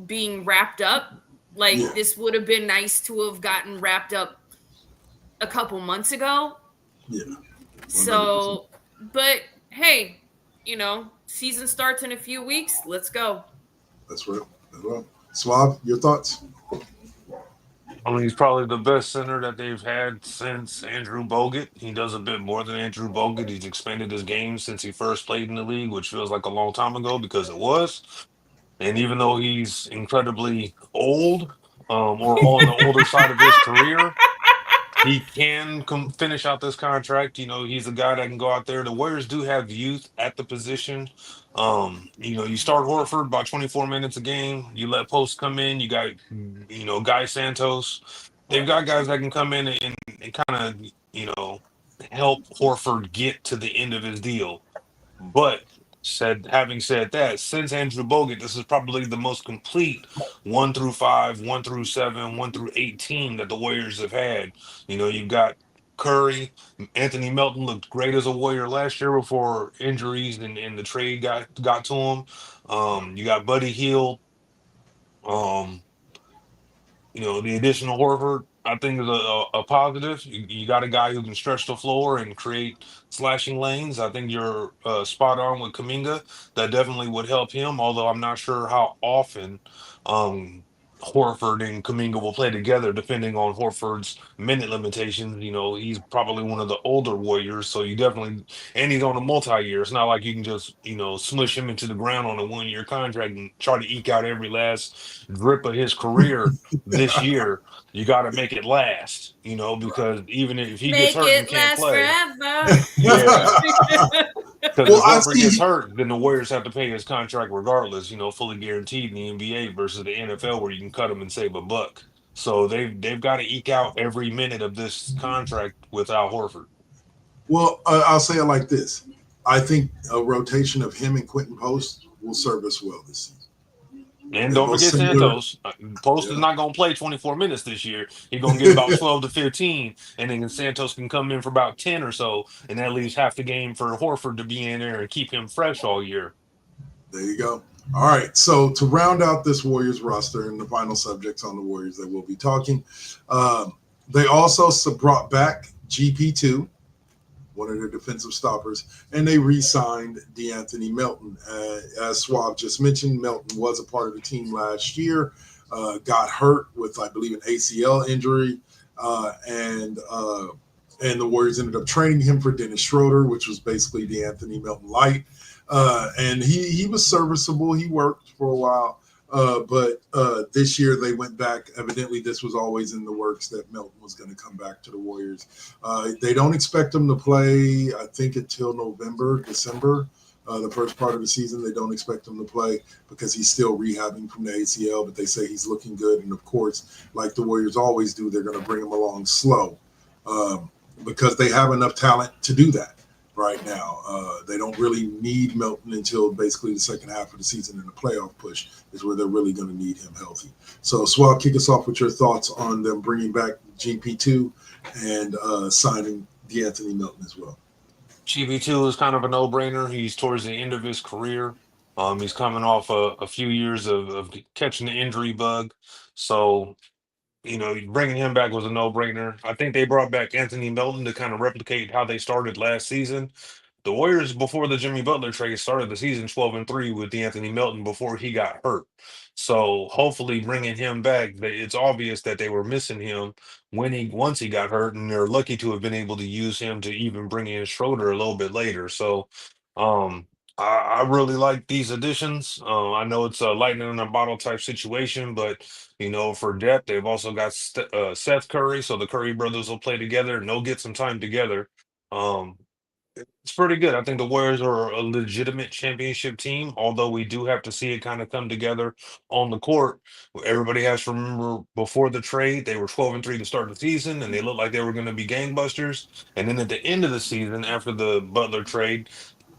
[SPEAKER 4] being wrapped up. Like, this would have been nice to have gotten wrapped up a couple months ago.
[SPEAKER 2] Yeah. 100%.
[SPEAKER 4] So, but hey, season starts in a few weeks. Let's go.
[SPEAKER 2] That's real. Swab, your thoughts?
[SPEAKER 3] I mean, he's probably the best center that they've had since Andrew Bogut. He does a bit more than Andrew Bogut. He's expanded his game since he first played in the league, which feels like a long time ago because it was. And even though he's incredibly old, or on the older side of his career, he can finish out this contract. He's a guy that can go out there. The Warriors do have youth at the position. You start Horford about 24 minutes a game. You let Post come in. You got, Guy Santos. They've got guys that can come in and kind of, help Horford get to the end of his deal. But Having said that, since Andrew Bogut, this is probably the most complete 1 through 5, 1 through 7, 1 through 18 that the Warriors have had. You've got Curry, Anthony Melton looked great as a Warrior last year before injuries and the trade got to him. You got Buddy Hield. Um, the additional Horford, I think, is a positive. You got a guy who can stretch the floor and create slashing lanes. I think you're spot on with Kuminga. That definitely would help him, although I'm not sure how often um, Horford and Kuminga will play together, depending on Horford's minute limitations. He's probably one of the older Warriors, so and he's on a multi-year. It's not like you can just, smush him into the ground on a 1-year contract and try to eke out every last drip of his career this year. You got to make it last, because even if he gets
[SPEAKER 4] Make
[SPEAKER 3] hurt and
[SPEAKER 4] it
[SPEAKER 3] can't
[SPEAKER 4] last
[SPEAKER 3] play,
[SPEAKER 4] forever.
[SPEAKER 3] yeah, because
[SPEAKER 2] Well,
[SPEAKER 3] if
[SPEAKER 2] I
[SPEAKER 3] Horford gets
[SPEAKER 2] see.
[SPEAKER 3] hurt, then the Warriors have to pay his contract regardless, fully guaranteed in the NBA versus the NFL where you can cut him and save a buck. So they've got to eke out every minute of this contract without Horford.
[SPEAKER 2] Well, I'll say it like this: I think a rotation of him and Quentin Post will serve us well this season.
[SPEAKER 3] And
[SPEAKER 2] They're
[SPEAKER 3] don't
[SPEAKER 2] both
[SPEAKER 3] forget
[SPEAKER 2] similar.
[SPEAKER 3] Santos. Post is
[SPEAKER 2] Yeah,
[SPEAKER 3] not going to play 24 minutes this year. He's going to get about 12 to 15, and then Santos can come in for about 10 or so, and that leaves half the game for Horford to be in there and keep him fresh all year.
[SPEAKER 2] there you go. All right. So to round out this Warriors roster and the final subjects on the Warriors that we'll be talking, they also brought back GP2, one of their defensive stoppers, and they re-signed DeAnthony Melton. As Swab just mentioned, Melton was a part of the team last year, got hurt with, I believe, an ACL injury, and the Warriors ended up trading him for Dennis Schroeder, which was basically DeAnthony Melton light. And he was serviceable. He worked for a while. But this year they went back. Evidently, this was always in the works that Melton was going to come back to the Warriors. They don't expect him to play, I think, until November, December, the first part of the season. They don't expect him to play because he's still rehabbing from the ACL, but they say he's looking good. And, of course, like the Warriors always do, they're going to bring him along slow because they have enough talent to do that. Right now, they don't really need Melton until basically the second half of the season, and the playoff push is where they're really going to need him healthy. So, Swab, kick us off with your thoughts on them bringing back GP2 and signing DeAnthony Melton as well.
[SPEAKER 3] GP2 is kind of a no-brainer. He's towards the end of his career. He's coming off a few years of catching the injury bug. So, bringing him back was a no-brainer. I think they brought back Anthony Melton to kind of replicate how they started last season. The Warriors, before the Jimmy Butler trade, started the season 12-3 with Anthony Melton before he got hurt. So hopefully bringing him back, it's obvious that they were missing him once he got hurt, and they're lucky to have been able to use him to even bring in Schroeder a little bit later. So um, I really like these additions. I know it's a lightning in a bottle type situation, but for depth, they've also got Seth Curry, so the Curry brothers will play together and they'll get some time together. Um, it's pretty good. I think the Warriors are a legitimate championship team, although we do have to see it kind of come together on the court. Everybody has to remember before the trade, they were 12-3 to start the season, and they looked like they were going to be gangbusters. And then at the end of the season, after the Butler trade,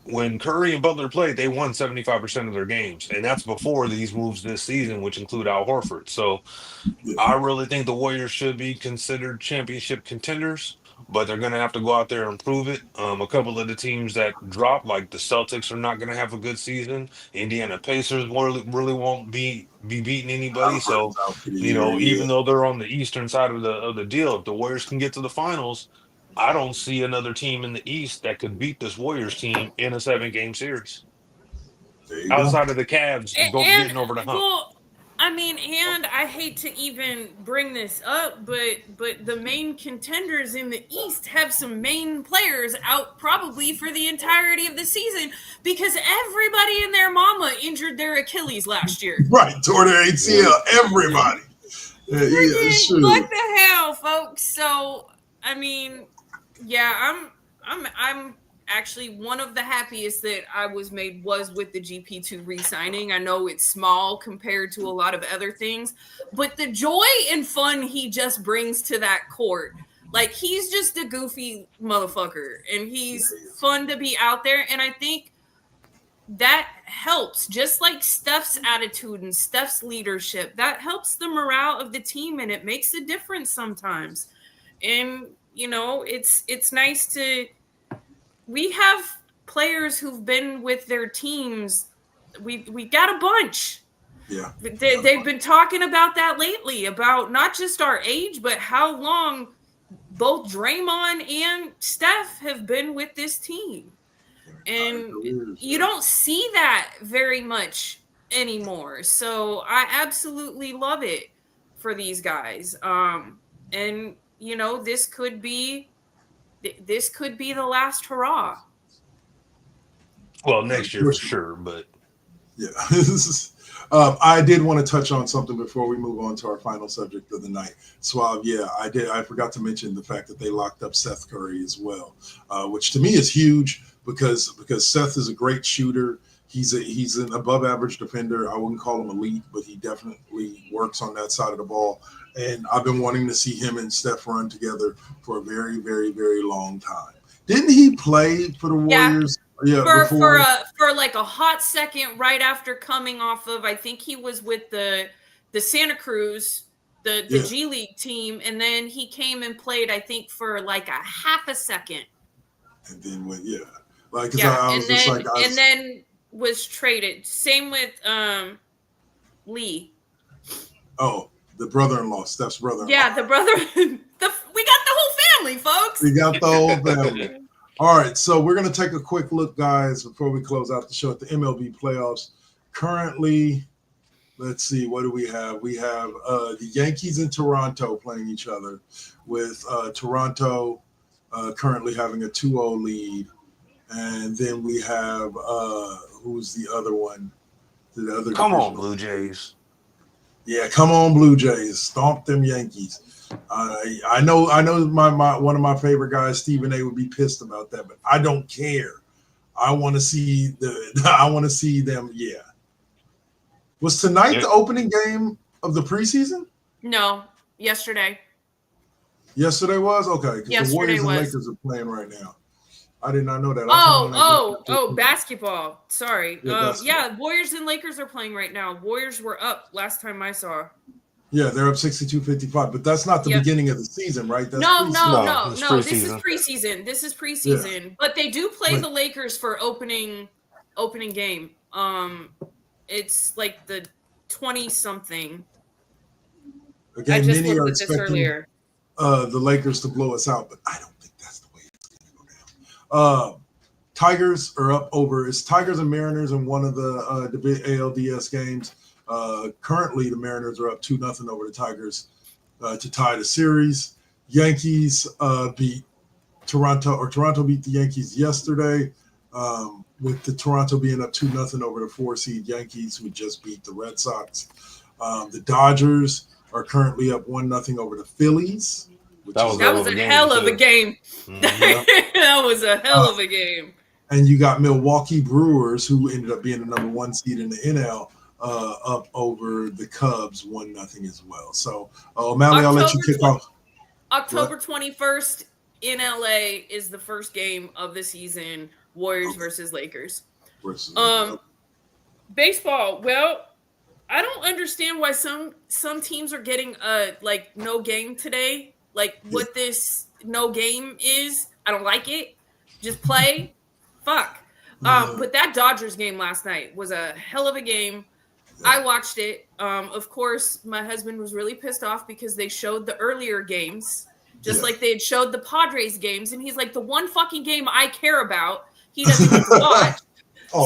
[SPEAKER 3] when Curry and Butler played, they won 75% of their games. And that's before these moves this season, which include Al Horford. So
[SPEAKER 2] Yeah.
[SPEAKER 3] I really think the Warriors should be considered championship contenders, but they're going to have to go out there and prove it. A couple of the teams that dropped, like the Celtics, are not going to have a good season. Indiana Pacers really won't be beating anybody. So,
[SPEAKER 2] Halliburton's out for the year,
[SPEAKER 3] even
[SPEAKER 2] yeah.
[SPEAKER 3] though they're on the eastern side of the deal, if the Warriors can get to the finals, I don't see another team in the East that could beat this Warriors team in a 7-game series
[SPEAKER 2] There you go.
[SPEAKER 3] outside of the Cavs
[SPEAKER 4] And
[SPEAKER 3] getting over the hump.
[SPEAKER 4] well, I mean, and I hate to even bring this up, but the main contenders in the East have some main players out probably for the entirety of the season because everybody and their mama injured their Achilles last year.
[SPEAKER 2] Right, toward their ACL, everybody.
[SPEAKER 4] Freaking what the hell, folks? So I mean, yeah, I'm actually one of the happiest that I was with the GP2 re-signing. I know it's small compared to a lot of other things, but the joy and fun he just brings to that court, like he's just a goofy motherfucker and he's fun to be out there. And I think that helps, just like Steph's attitude and Steph's leadership. That helps the morale of the team, and it makes a difference sometimes. And it's nice to. We have players who've been with their teams. We got a bunch.
[SPEAKER 2] Yeah,
[SPEAKER 4] they've been talking about that lately, about not just our age, but how long both Draymond and Steph have been with this team. And you don't see that very much anymore. So I absolutely love it for these guys. And this could be the last hurrah.
[SPEAKER 3] Well, next year for sure, but
[SPEAKER 2] yeah. I did want to touch on something before we move on to our final subject of the night. Suave, yeah, I forgot to mention the fact that they locked up Seth Curry as well, which to me is huge because Seth is a great shooter. He's an above average defender. I wouldn't call him elite, but he definitely works on that side of the ball. And I've been wanting to see him and Steph run together for a very, very, very long time. Didn't he play for the Warriors? Yeah,
[SPEAKER 4] for like a hot second right after coming off of, I think he was with the Santa Cruz, the G League team, and then he came and played, I think, for like a half a second.
[SPEAKER 2] And then went, and
[SPEAKER 4] then was traded. Same with Lee.
[SPEAKER 2] Oh, the brother-in-law, Steph's brother-in-law.
[SPEAKER 4] Yeah, the brother. We got the whole family, folks.
[SPEAKER 2] We got the whole family. All right, so we're going to take a quick look, guys, before we close out the show at the MLB Playoffs. Currently, let's see, what do we have? We have the Yankees and Toronto playing each other, with Toronto currently having a 2-0 lead. And then we have, who's the other one?
[SPEAKER 3] Come on, Blue Jays.
[SPEAKER 2] Yeah, come on, Blue Jays. Stomp them Yankees. I know my one of my favorite guys, Stephen A, would be pissed about that, but I don't care. I want to see them. Yeah. Was tonight the opening game of the preseason?
[SPEAKER 4] No, yesterday.
[SPEAKER 2] Yesterday was? Okay, because the Warriors and Lakers are playing right now. I did not know that.
[SPEAKER 4] Basketball. Sorry.
[SPEAKER 2] Basketball.
[SPEAKER 4] Warriors and Lakers are playing right now. Warriors were up last time I saw.
[SPEAKER 2] Yeah, they're up 62-55, but that's not the beginning of the season, right? That's
[SPEAKER 4] no.
[SPEAKER 3] This
[SPEAKER 4] is preseason. This is preseason. Yeah. But they do play the Lakers for opening game. It's like the 20-something.
[SPEAKER 2] Again,
[SPEAKER 4] I just
[SPEAKER 2] many are
[SPEAKER 4] looked at this earlier.
[SPEAKER 2] The Lakers to blow us out, but I don't think that's the way it's going to go down. Tigers are up over. It's Tigers and Mariners in one of the ALDS games. Currently, the Mariners are up 2-0 over the Tigers to tie the series. Yankees beat Toronto, or Toronto beat the Yankees yesterday, with the Toronto being up 2-0 over the 4-seed Yankees, who just beat the Red Sox. The Dodgers are currently up 1-0 over the Phillies.
[SPEAKER 4] That was a hell of a game. That was a hell of a game.
[SPEAKER 2] And you got Milwaukee Brewers, who ended up being the number 1 seed in the NL, up over the Cubs 1-0 as well. So, O'Malley, I'll let you kick off.
[SPEAKER 4] October 21st in LA is the first game of the season. Warriors versus Lakers. Baseball. Well, I don't understand why some teams are getting no game today. Like what this no game is. I don't like it. Just play. Fuck. But that Dodgers game last night was a hell of a game. I watched it. Of course, my husband was really pissed off because they showed the earlier games, just like they had showed the Padres games. And he's like, the one fucking game I care about, he doesn't get to watch.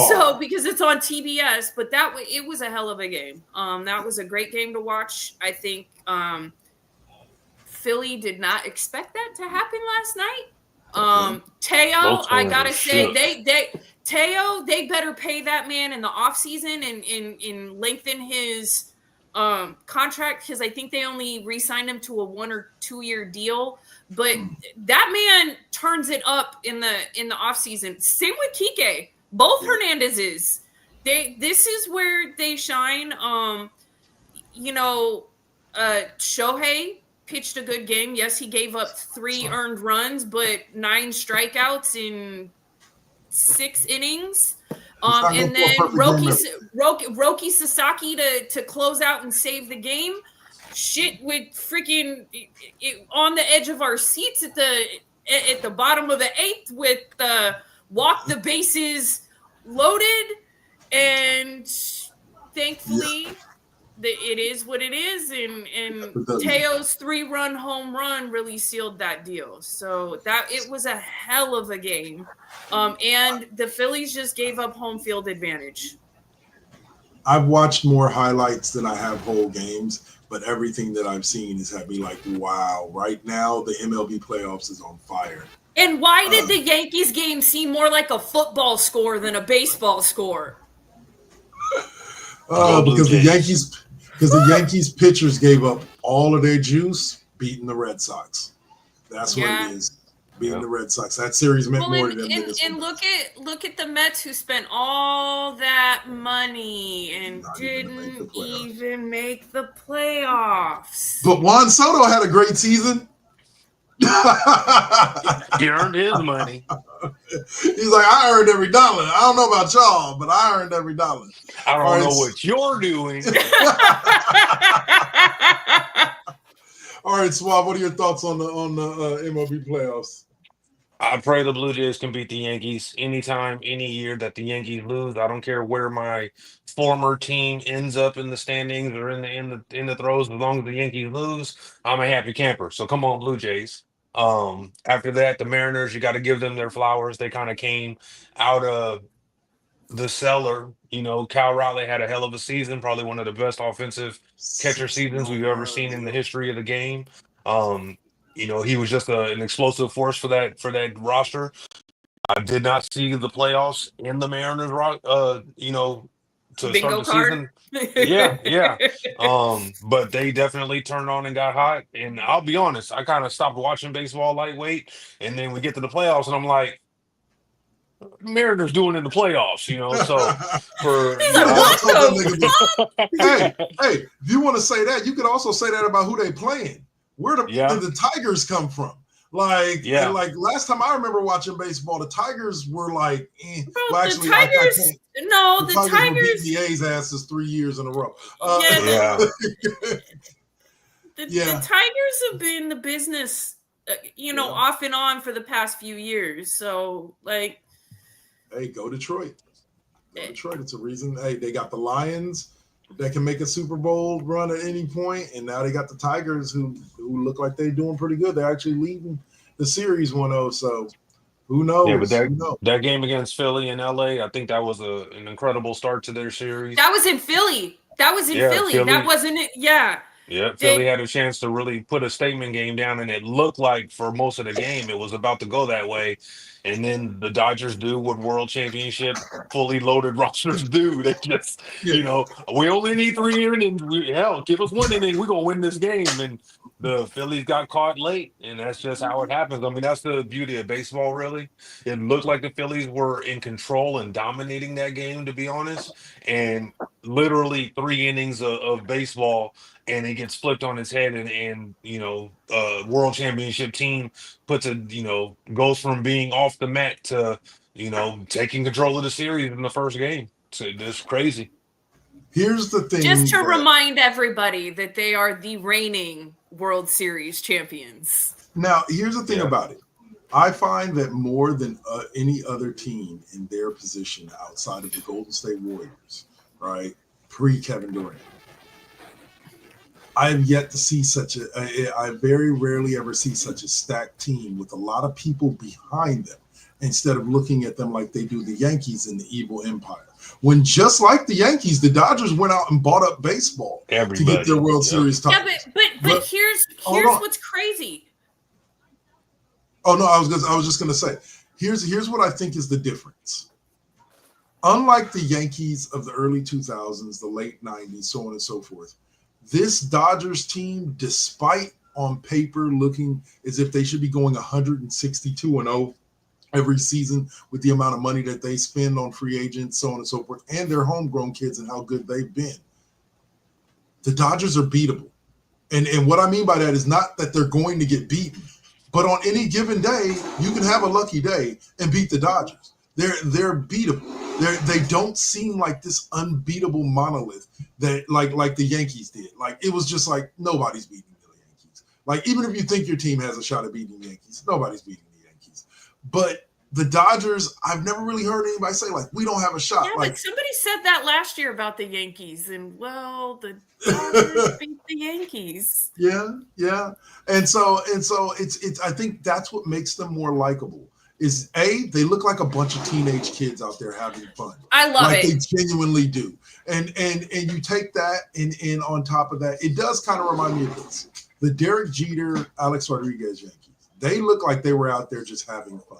[SPEAKER 4] So because it's on TBS, but it was a hell of a game. That was a great game to watch. I think Philly did not expect that to happen last night. Teo, I gotta say, they better pay that man in the offseason and lengthen his contract, because I think they only re-signed him to a 1 or 2 year deal. But that man turns it up in the offseason. Same with Kike. Both Hernandezes. This is where they shine. Shohei pitched a good game. Yes, he gave up 3 earned runs, but 9 strikeouts in 6 innings. And then Roki Sasaki to close out and save the game. Shit, with freaking on the edge of our seats at the bottom of the eighth with the walk the bases loaded, and thankfully it is what it is, and Teo's 3-run home run really sealed that deal. So that it was a hell of a game, and the Phillies just gave up home field advantage.
[SPEAKER 2] I've watched more highlights than I have whole games, but everything that I've seen has had me like, wow, right now the MLB playoffs is on fire.
[SPEAKER 4] And why did the Yankees game seem more like a football score than a baseball score?
[SPEAKER 2] Because the Yankees pitchers gave up all of their juice beating the Red Sox. That's what it is. Beating the Red Sox. That series meant more to them than this one.
[SPEAKER 4] And look at the Mets, who spent all that money and didn't even make the playoffs.
[SPEAKER 2] But Juan Soto had a great season.
[SPEAKER 3] He earned his money.
[SPEAKER 2] He's like, I earned every dollar. I don't know about y'all, but I earned every dollar.
[SPEAKER 3] I don't know what you're doing.
[SPEAKER 2] All right, Swab, what are your thoughts on the MLB playoffs?
[SPEAKER 3] I pray the Blue Jays can beat the Yankees anytime, any year that the Yankees lose. I don't care where my former team ends up in the standings or in the throws. As long as the Yankees lose, I'm a happy camper. So come on, Blue Jays. After that, the Mariners, you got to give them their flowers. They kind of came out of the cellar. You know, Cal Raleigh had a hell of a season, probably one of the best offensive catcher seasons we've ever seen in the history of the game. You know, he was just an explosive force for that roster. I did not see the playoffs in the Mariners, you know, to
[SPEAKER 4] Bingo
[SPEAKER 3] start the season. Yeah. But they definitely turned on and got hot. And I'll be honest, I kind of stopped watching baseball lightweight, and then we get to the playoffs, and I'm like, Mariners doing in the playoffs, you know. So
[SPEAKER 2] hey, if you want to say that, you could also say that about who they playing. Where did the Tigers come from? Like last time I remember watching baseball, the Tigers were like, well, actually,
[SPEAKER 4] the Tigers
[SPEAKER 2] were beating the A's asses 3 years in a row.
[SPEAKER 4] The Tigers have been the business, off and on for the past few years. So, like,
[SPEAKER 2] hey, go Detroit. Go Detroit. It's a reason. Hey, they got the Lions that can make a Super Bowl run at any point, and now they got the Tigers who look like they're doing pretty good. They're actually leading the series 1-0, so who knows?
[SPEAKER 3] Yeah, but that game against Philly and LA, I think that was an incredible start to their series.
[SPEAKER 4] That was in Philly. Philly. That wasn't it. Yeah.
[SPEAKER 3] Yeah, Philly had a chance to really put a statement game down, and it looked like for most of the game it was about to go that way. And then the Dodgers do what World Championship fully loaded rosters do. They just, we only need 3 innings. Give us 1 inning. We're going to win this game. And the Phillies got caught late, and that's just how it happens. I mean, that's the beauty of baseball, really. It looked like the Phillies were in control and dominating that game, to be honest. And literally 3 innings of baseball, and it gets flipped on its head, and World Championship team goes from being off the mat to, taking control of the series in the first game. So it's crazy.
[SPEAKER 2] Here's the thing.
[SPEAKER 4] Just to remind everybody that they are the reigning World Series champions.
[SPEAKER 2] Now, here's the thing about it. I find that more than any other team in their position outside of the Golden State Warriors, right, pre-Kevin Durant, I have yet to see I very rarely ever see such a stacked team with a lot of people behind them instead of looking at them like they do the Yankees in the evil empire. When just like the Yankees, the Dodgers went out and bought up baseball to get their World Series title.
[SPEAKER 4] Yeah, but here's what's crazy.
[SPEAKER 2] Oh no, I was just gonna say, here's what I think is the difference. Unlike the Yankees of the early 2000s, the late 90s, so on and so forth, this Dodgers team, despite on paper looking as if they should be going 162-0 every season with the amount of money that they spend on free agents, so on and so forth, and their homegrown kids and how good they've been, the Dodgers are beatable. And what I mean by that is not that they're going to get beaten, but on any given day, you can have a lucky day and beat the Dodgers. They're beatable. They don't seem like this unbeatable monolith that like the Yankees did. Like it was just like nobody's beating the Yankees. Like even if you think your team has a shot at beating the Yankees, nobody's beating the Yankees. But the Dodgers, I've never really heard anybody say like we don't have a shot.
[SPEAKER 4] Yeah,
[SPEAKER 2] like
[SPEAKER 4] but somebody said that last year about the Yankees, and well, the Dodgers beat the Yankees.
[SPEAKER 2] Yeah. And so it's I think that's what makes them more likable. Is they look like a bunch of teenage kids out there having fun.
[SPEAKER 4] I love
[SPEAKER 2] like
[SPEAKER 4] it.
[SPEAKER 2] They genuinely do. And you take that and on top of that, it does kind of remind me of this. The Derek Jeter, Alex Rodriguez Yankees. They look like they were out there just having fun.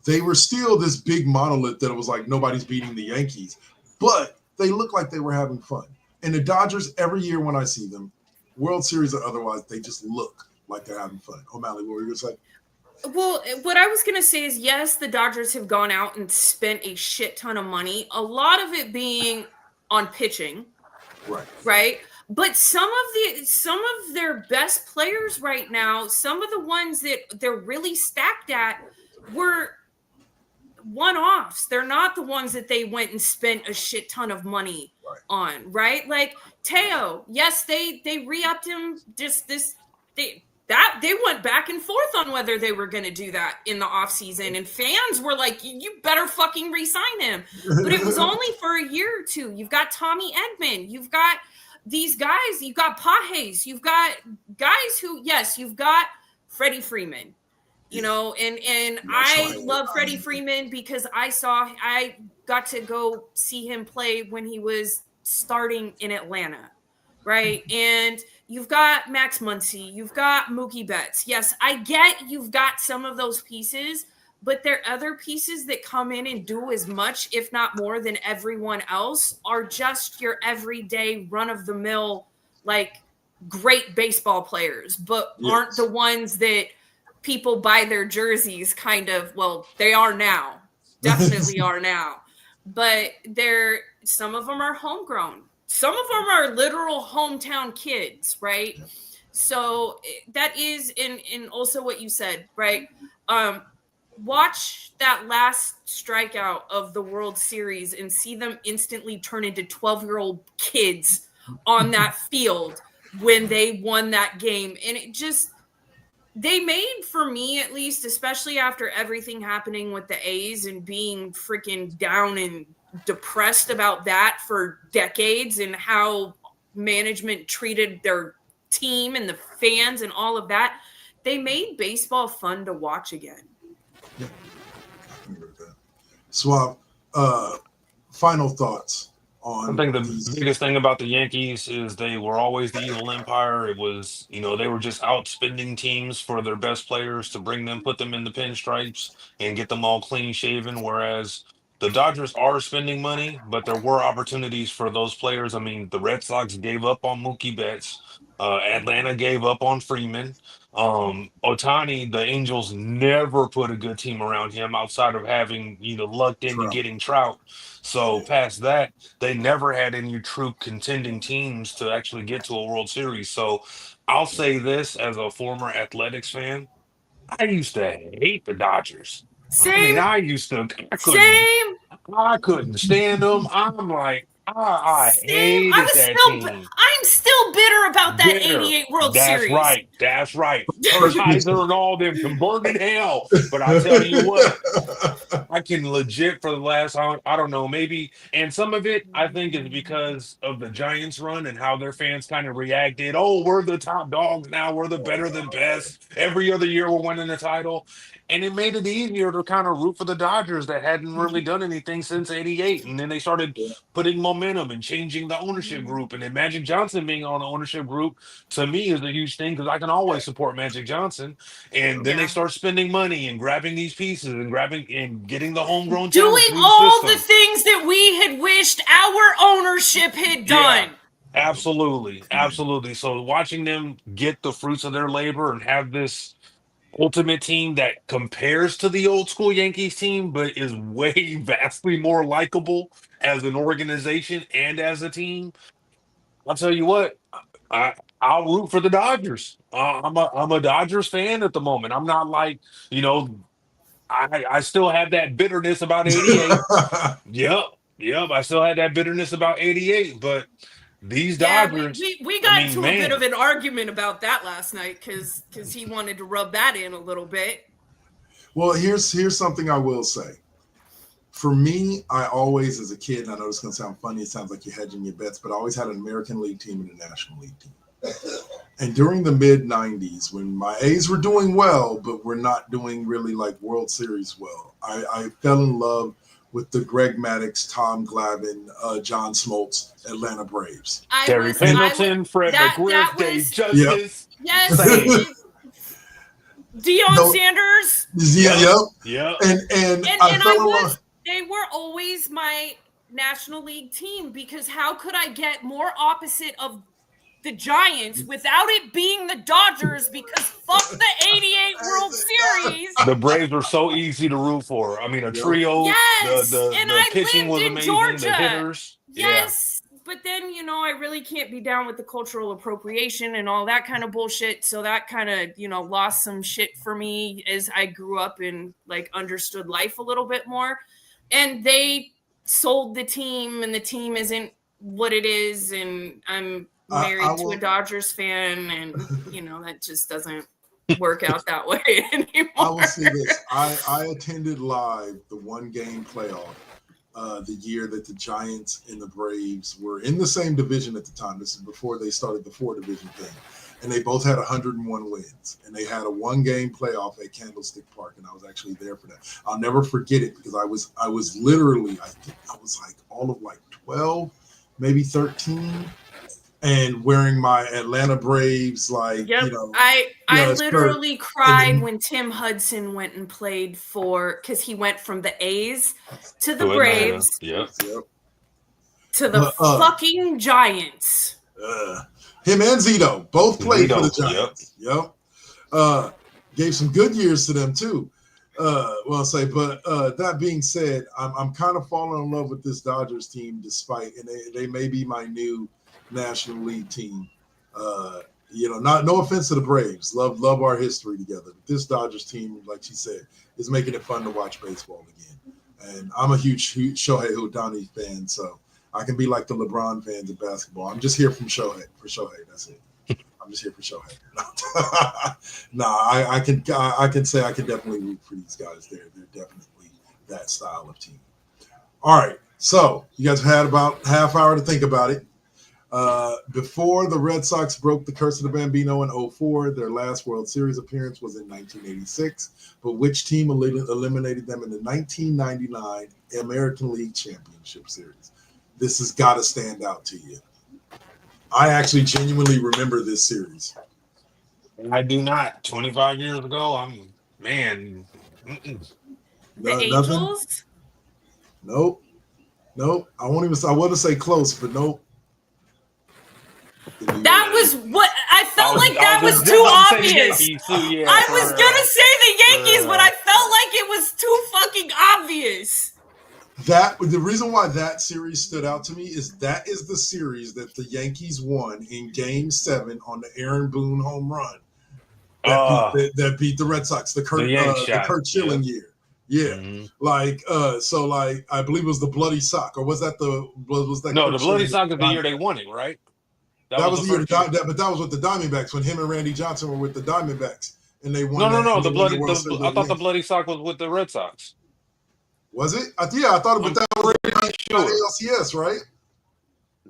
[SPEAKER 2] They were still this big monolith that it was like nobody's beating the Yankees, but they look like they were having fun. And the Dodgers, every year when I see them, World Series or otherwise, they just look like they're having fun. O'Malley, what were you going to say?
[SPEAKER 4] Well, what I was going to say is, yes, the Dodgers have gone out and spent a shit ton of money, a lot of it being on pitching. Right. But some of their best players right now, some of the ones that they're really stacked at were one-offs. They're not the ones that they went and spent a shit ton of money on, right? Like Teo, yes, they re-upped him they went back and forth on whether they were going to do that in the offseason, and fans were like, you better fucking re-sign him. But it was only for a year or two. You've got Tommy Edman. You've got these guys. You've got Pajes. You've got guys who, yes, you've got Freddie Freeman. You know, and I love Freddie Freeman because I got to go see him play when he was starting in Atlanta, right? And you've got Max Muncy, you've got Mookie Betts. Yes, I get you've got some of those pieces, but there are other pieces that come in and do as much, if not more, than everyone else, are just your everyday run-of-the-mill, like, great baseball players, but aren't the ones that people buy their jerseys kind of, well, they are now, definitely are now, but some of them are homegrown. Some of them are literal hometown kids, right? So that is, and also what you said, right? Watch that last strikeout of the World Series and see them instantly turn into 12-year-old kids on that field when they won that game. And it just, they made, for me at least, especially after everything happening with the A's and being freaking down and depressed about that for decades and how management treated their team and the fans and all of that, they made baseball fun to watch again.
[SPEAKER 2] Yeah, I agree with that. Swab, final thoughts on.
[SPEAKER 3] I think the biggest thing about the Yankees is they were always the evil empire. It was, they were just outspending teams for their best players to bring them, put them in the pinstripes and get them all clean shaven. Whereas the Dodgers are spending money, but there were opportunities for those players. I mean, the Red Sox gave up on Mookie Betts. Atlanta gave up on Freeman. Otani, the Angels never put a good team around him outside of having, lucked into getting Trout. So past that, they never had any true contending teams to actually get to a World Series. So I'll say this as a former Athletics fan, I used to hate the Dodgers.
[SPEAKER 4] Same.
[SPEAKER 3] I couldn't stand them. I'm like, I hated that team.
[SPEAKER 4] I'm still bitter about that 88 World Series.
[SPEAKER 3] That's right. Kaiser and all them can burn in hell. But I tell you what, I can legit for the last, I don't know, maybe, and some of it I think is because of the Giants run and how their fans kind of reacted. Oh, we're the top dogs now. We're the better than best. Every other year we're winning the title. And it made it easier to kind of root for the Dodgers that hadn't really done anything since '88. And then they started putting momentum and changing the ownership group. And then Magic Johnson being on the ownership group, to me, is a huge thing because I can always support Magic Johnson. And then they start spending money and grabbing these pieces and getting the homegrown talent
[SPEAKER 4] doing all the things that we had wished our ownership had done.
[SPEAKER 3] Absolutely. So watching them get the fruits of their labor and have this ultimate team that compares to the old school Yankees team, but is way vastly more likable as an organization and as a team. I'll tell you what, I'll root for the Dodgers. I'm a Dodgers fan at the moment. I'm not like, I still have that bitterness about 88. Yep. I still had that bitterness about 88, but these
[SPEAKER 4] Yeah,
[SPEAKER 3] Dodgers,
[SPEAKER 4] we
[SPEAKER 3] I
[SPEAKER 4] got
[SPEAKER 3] mean,
[SPEAKER 4] into a bit of
[SPEAKER 3] man,
[SPEAKER 4] an argument about that last night because he wanted to rub that in a little bit.
[SPEAKER 2] Well, here's something I will say. For me, I always, as a kid, and I know it's going to sound funny, it sounds like you're hedging your bets, but I always had an American League team and a National League team. And during the mid-'90s, when my A's were doing well, but we're not doing really like World Series well, I fell in love with the Greg Maddux, Tom Glavine, John Smoltz, Atlanta Braves.
[SPEAKER 3] Terry Pendleton, Fred McGriff, Dave Justice.
[SPEAKER 4] Yes.
[SPEAKER 3] Same.
[SPEAKER 4] Deion Sanders.
[SPEAKER 2] Yep. And I fell in love.
[SPEAKER 4] They were always my National League team because how could I get more opposite of the Giants without it being the Dodgers? Because fuck the 88 World Series.
[SPEAKER 3] The Braves were so easy to root for. I mean, a trio.
[SPEAKER 4] Yes,
[SPEAKER 3] The
[SPEAKER 4] and I
[SPEAKER 3] pitching was
[SPEAKER 4] lived in
[SPEAKER 3] amazing.
[SPEAKER 4] Georgia.
[SPEAKER 3] The hitters.
[SPEAKER 4] Yes, but then I really can't be down with the cultural appropriation and all that kind of bullshit. So that kind of lost some shit for me as I grew up and like understood life a little bit more. And they sold the team, and the team isn't what it is. And I'm married to a Dodgers fan, and that just doesn't work out that way anymore.
[SPEAKER 2] I will say this: I attended live the one-game playoff the year that the Giants and the Braves were in the same division at the time. This is before they started the 4-division thing, and they both had 101 wins, and they had a one-game playoff at Candlestick Park, and I was actually there for that. I'll never forget it because I was literally, I think I was like all of like 12, maybe 13. And wearing my Atlanta Braves,
[SPEAKER 4] I literally cried when Tim Hudson went and played because he went from the A's to the Braves, to the fucking Giants.
[SPEAKER 2] Him and Zito both played for the Giants. Yep. Gave some good years to them too. That being said, I'm kind of falling in love with this Dodgers team, despite, and they may be my new National League team. No offense to the Braves, love our history together. But this Dodgers team, like she said, is making it fun to watch baseball again. And I'm a huge Shohei Ohtani fan, so I can be like the LeBron fans of basketball. I'm just here for Shohei. That's it. I'm just here for Shohei. I can say I can definitely root for these guys. They're definitely that style of team. All right, so you guys have had about half hour to think about it. Before the Red Sox broke the curse of the Bambino in 2004, their last World Series appearance was in 1986. But which team eliminated them in the 1999 American League Championship Series? This has got to stand out to you. I actually genuinely remember this series.
[SPEAKER 3] I do not. 25 years ago,
[SPEAKER 4] The Angels?
[SPEAKER 2] Nope. I want to say close, but nope.
[SPEAKER 4] That was what I felt like. That was too obvious. I was gonna say the Yankees, but I felt like it was too fucking obvious.
[SPEAKER 2] The reason why that series stood out to me is that is the series that the Yankees won in Game 7 on the Aaron Boone home run that beat the Red Sox, the Kurt Schilling year. Yeah,
[SPEAKER 3] mm-hmm.
[SPEAKER 2] I believe it was the Bloody Sock, or was that the
[SPEAKER 3] Bloody Sock is the year they won it, right?
[SPEAKER 2] That was the year, but that was with the Diamondbacks when him and Randy Johnson were with the Diamondbacks, and they won.
[SPEAKER 3] No. I thought the Bloody Sock was with the Red Sox.
[SPEAKER 2] Was it? I thought it was that ALCS, right?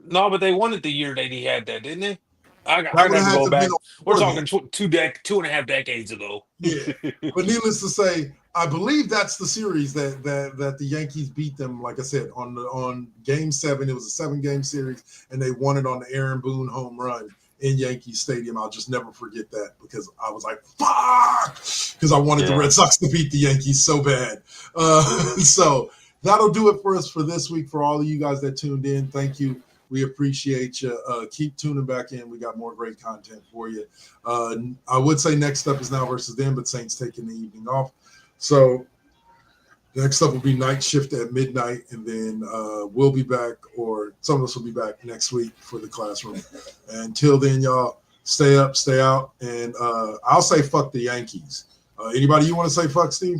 [SPEAKER 3] No, but they won it the year that he had that, didn't they? I got to go back. We're talking 2.5 decades ago.
[SPEAKER 2] Yeah, but needless to say, I believe that's the series that the Yankees beat them. Like I said, on Game 7, it was a 7-game series, and they won it on the Aaron Boone home run in Yankee Stadium. I'll just never forget that because I was like, fuck, because I wanted the Red Sox to beat the Yankees so bad. So that'll do it for us for this week. For all of you guys that tuned in, thank you. We appreciate you. Keep tuning back in. We got more great content for you. I would say next up is Now versus Then, but Saints taking the evening off. So next up will be Night Shift at midnight, and then we'll be back, or some of us will be back next week for the classroom. Until then, y'all, stay up, stay out, and I'll say fuck the Yankees. Anybody you want to say fuck, Steve?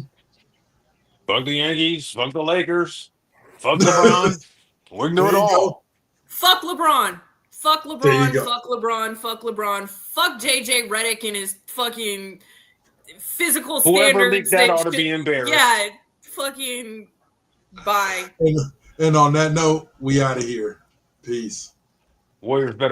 [SPEAKER 3] Fuck the Yankees. Fuck the Lakers. Fuck LeBron. We can do it
[SPEAKER 2] There you
[SPEAKER 3] all.
[SPEAKER 2] go.
[SPEAKER 4] Fuck LeBron. Fuck
[SPEAKER 2] There you
[SPEAKER 4] LeBron.
[SPEAKER 2] go.
[SPEAKER 4] Fuck LeBron. Fuck LeBron. Fuck JJ Redick and his fucking physical
[SPEAKER 3] Whoever
[SPEAKER 4] standards.
[SPEAKER 3] leaked that ought to be embarrassed.
[SPEAKER 4] Yeah. Fucking bye.
[SPEAKER 2] And on that note, we out of here. Peace.
[SPEAKER 3] Warriors better.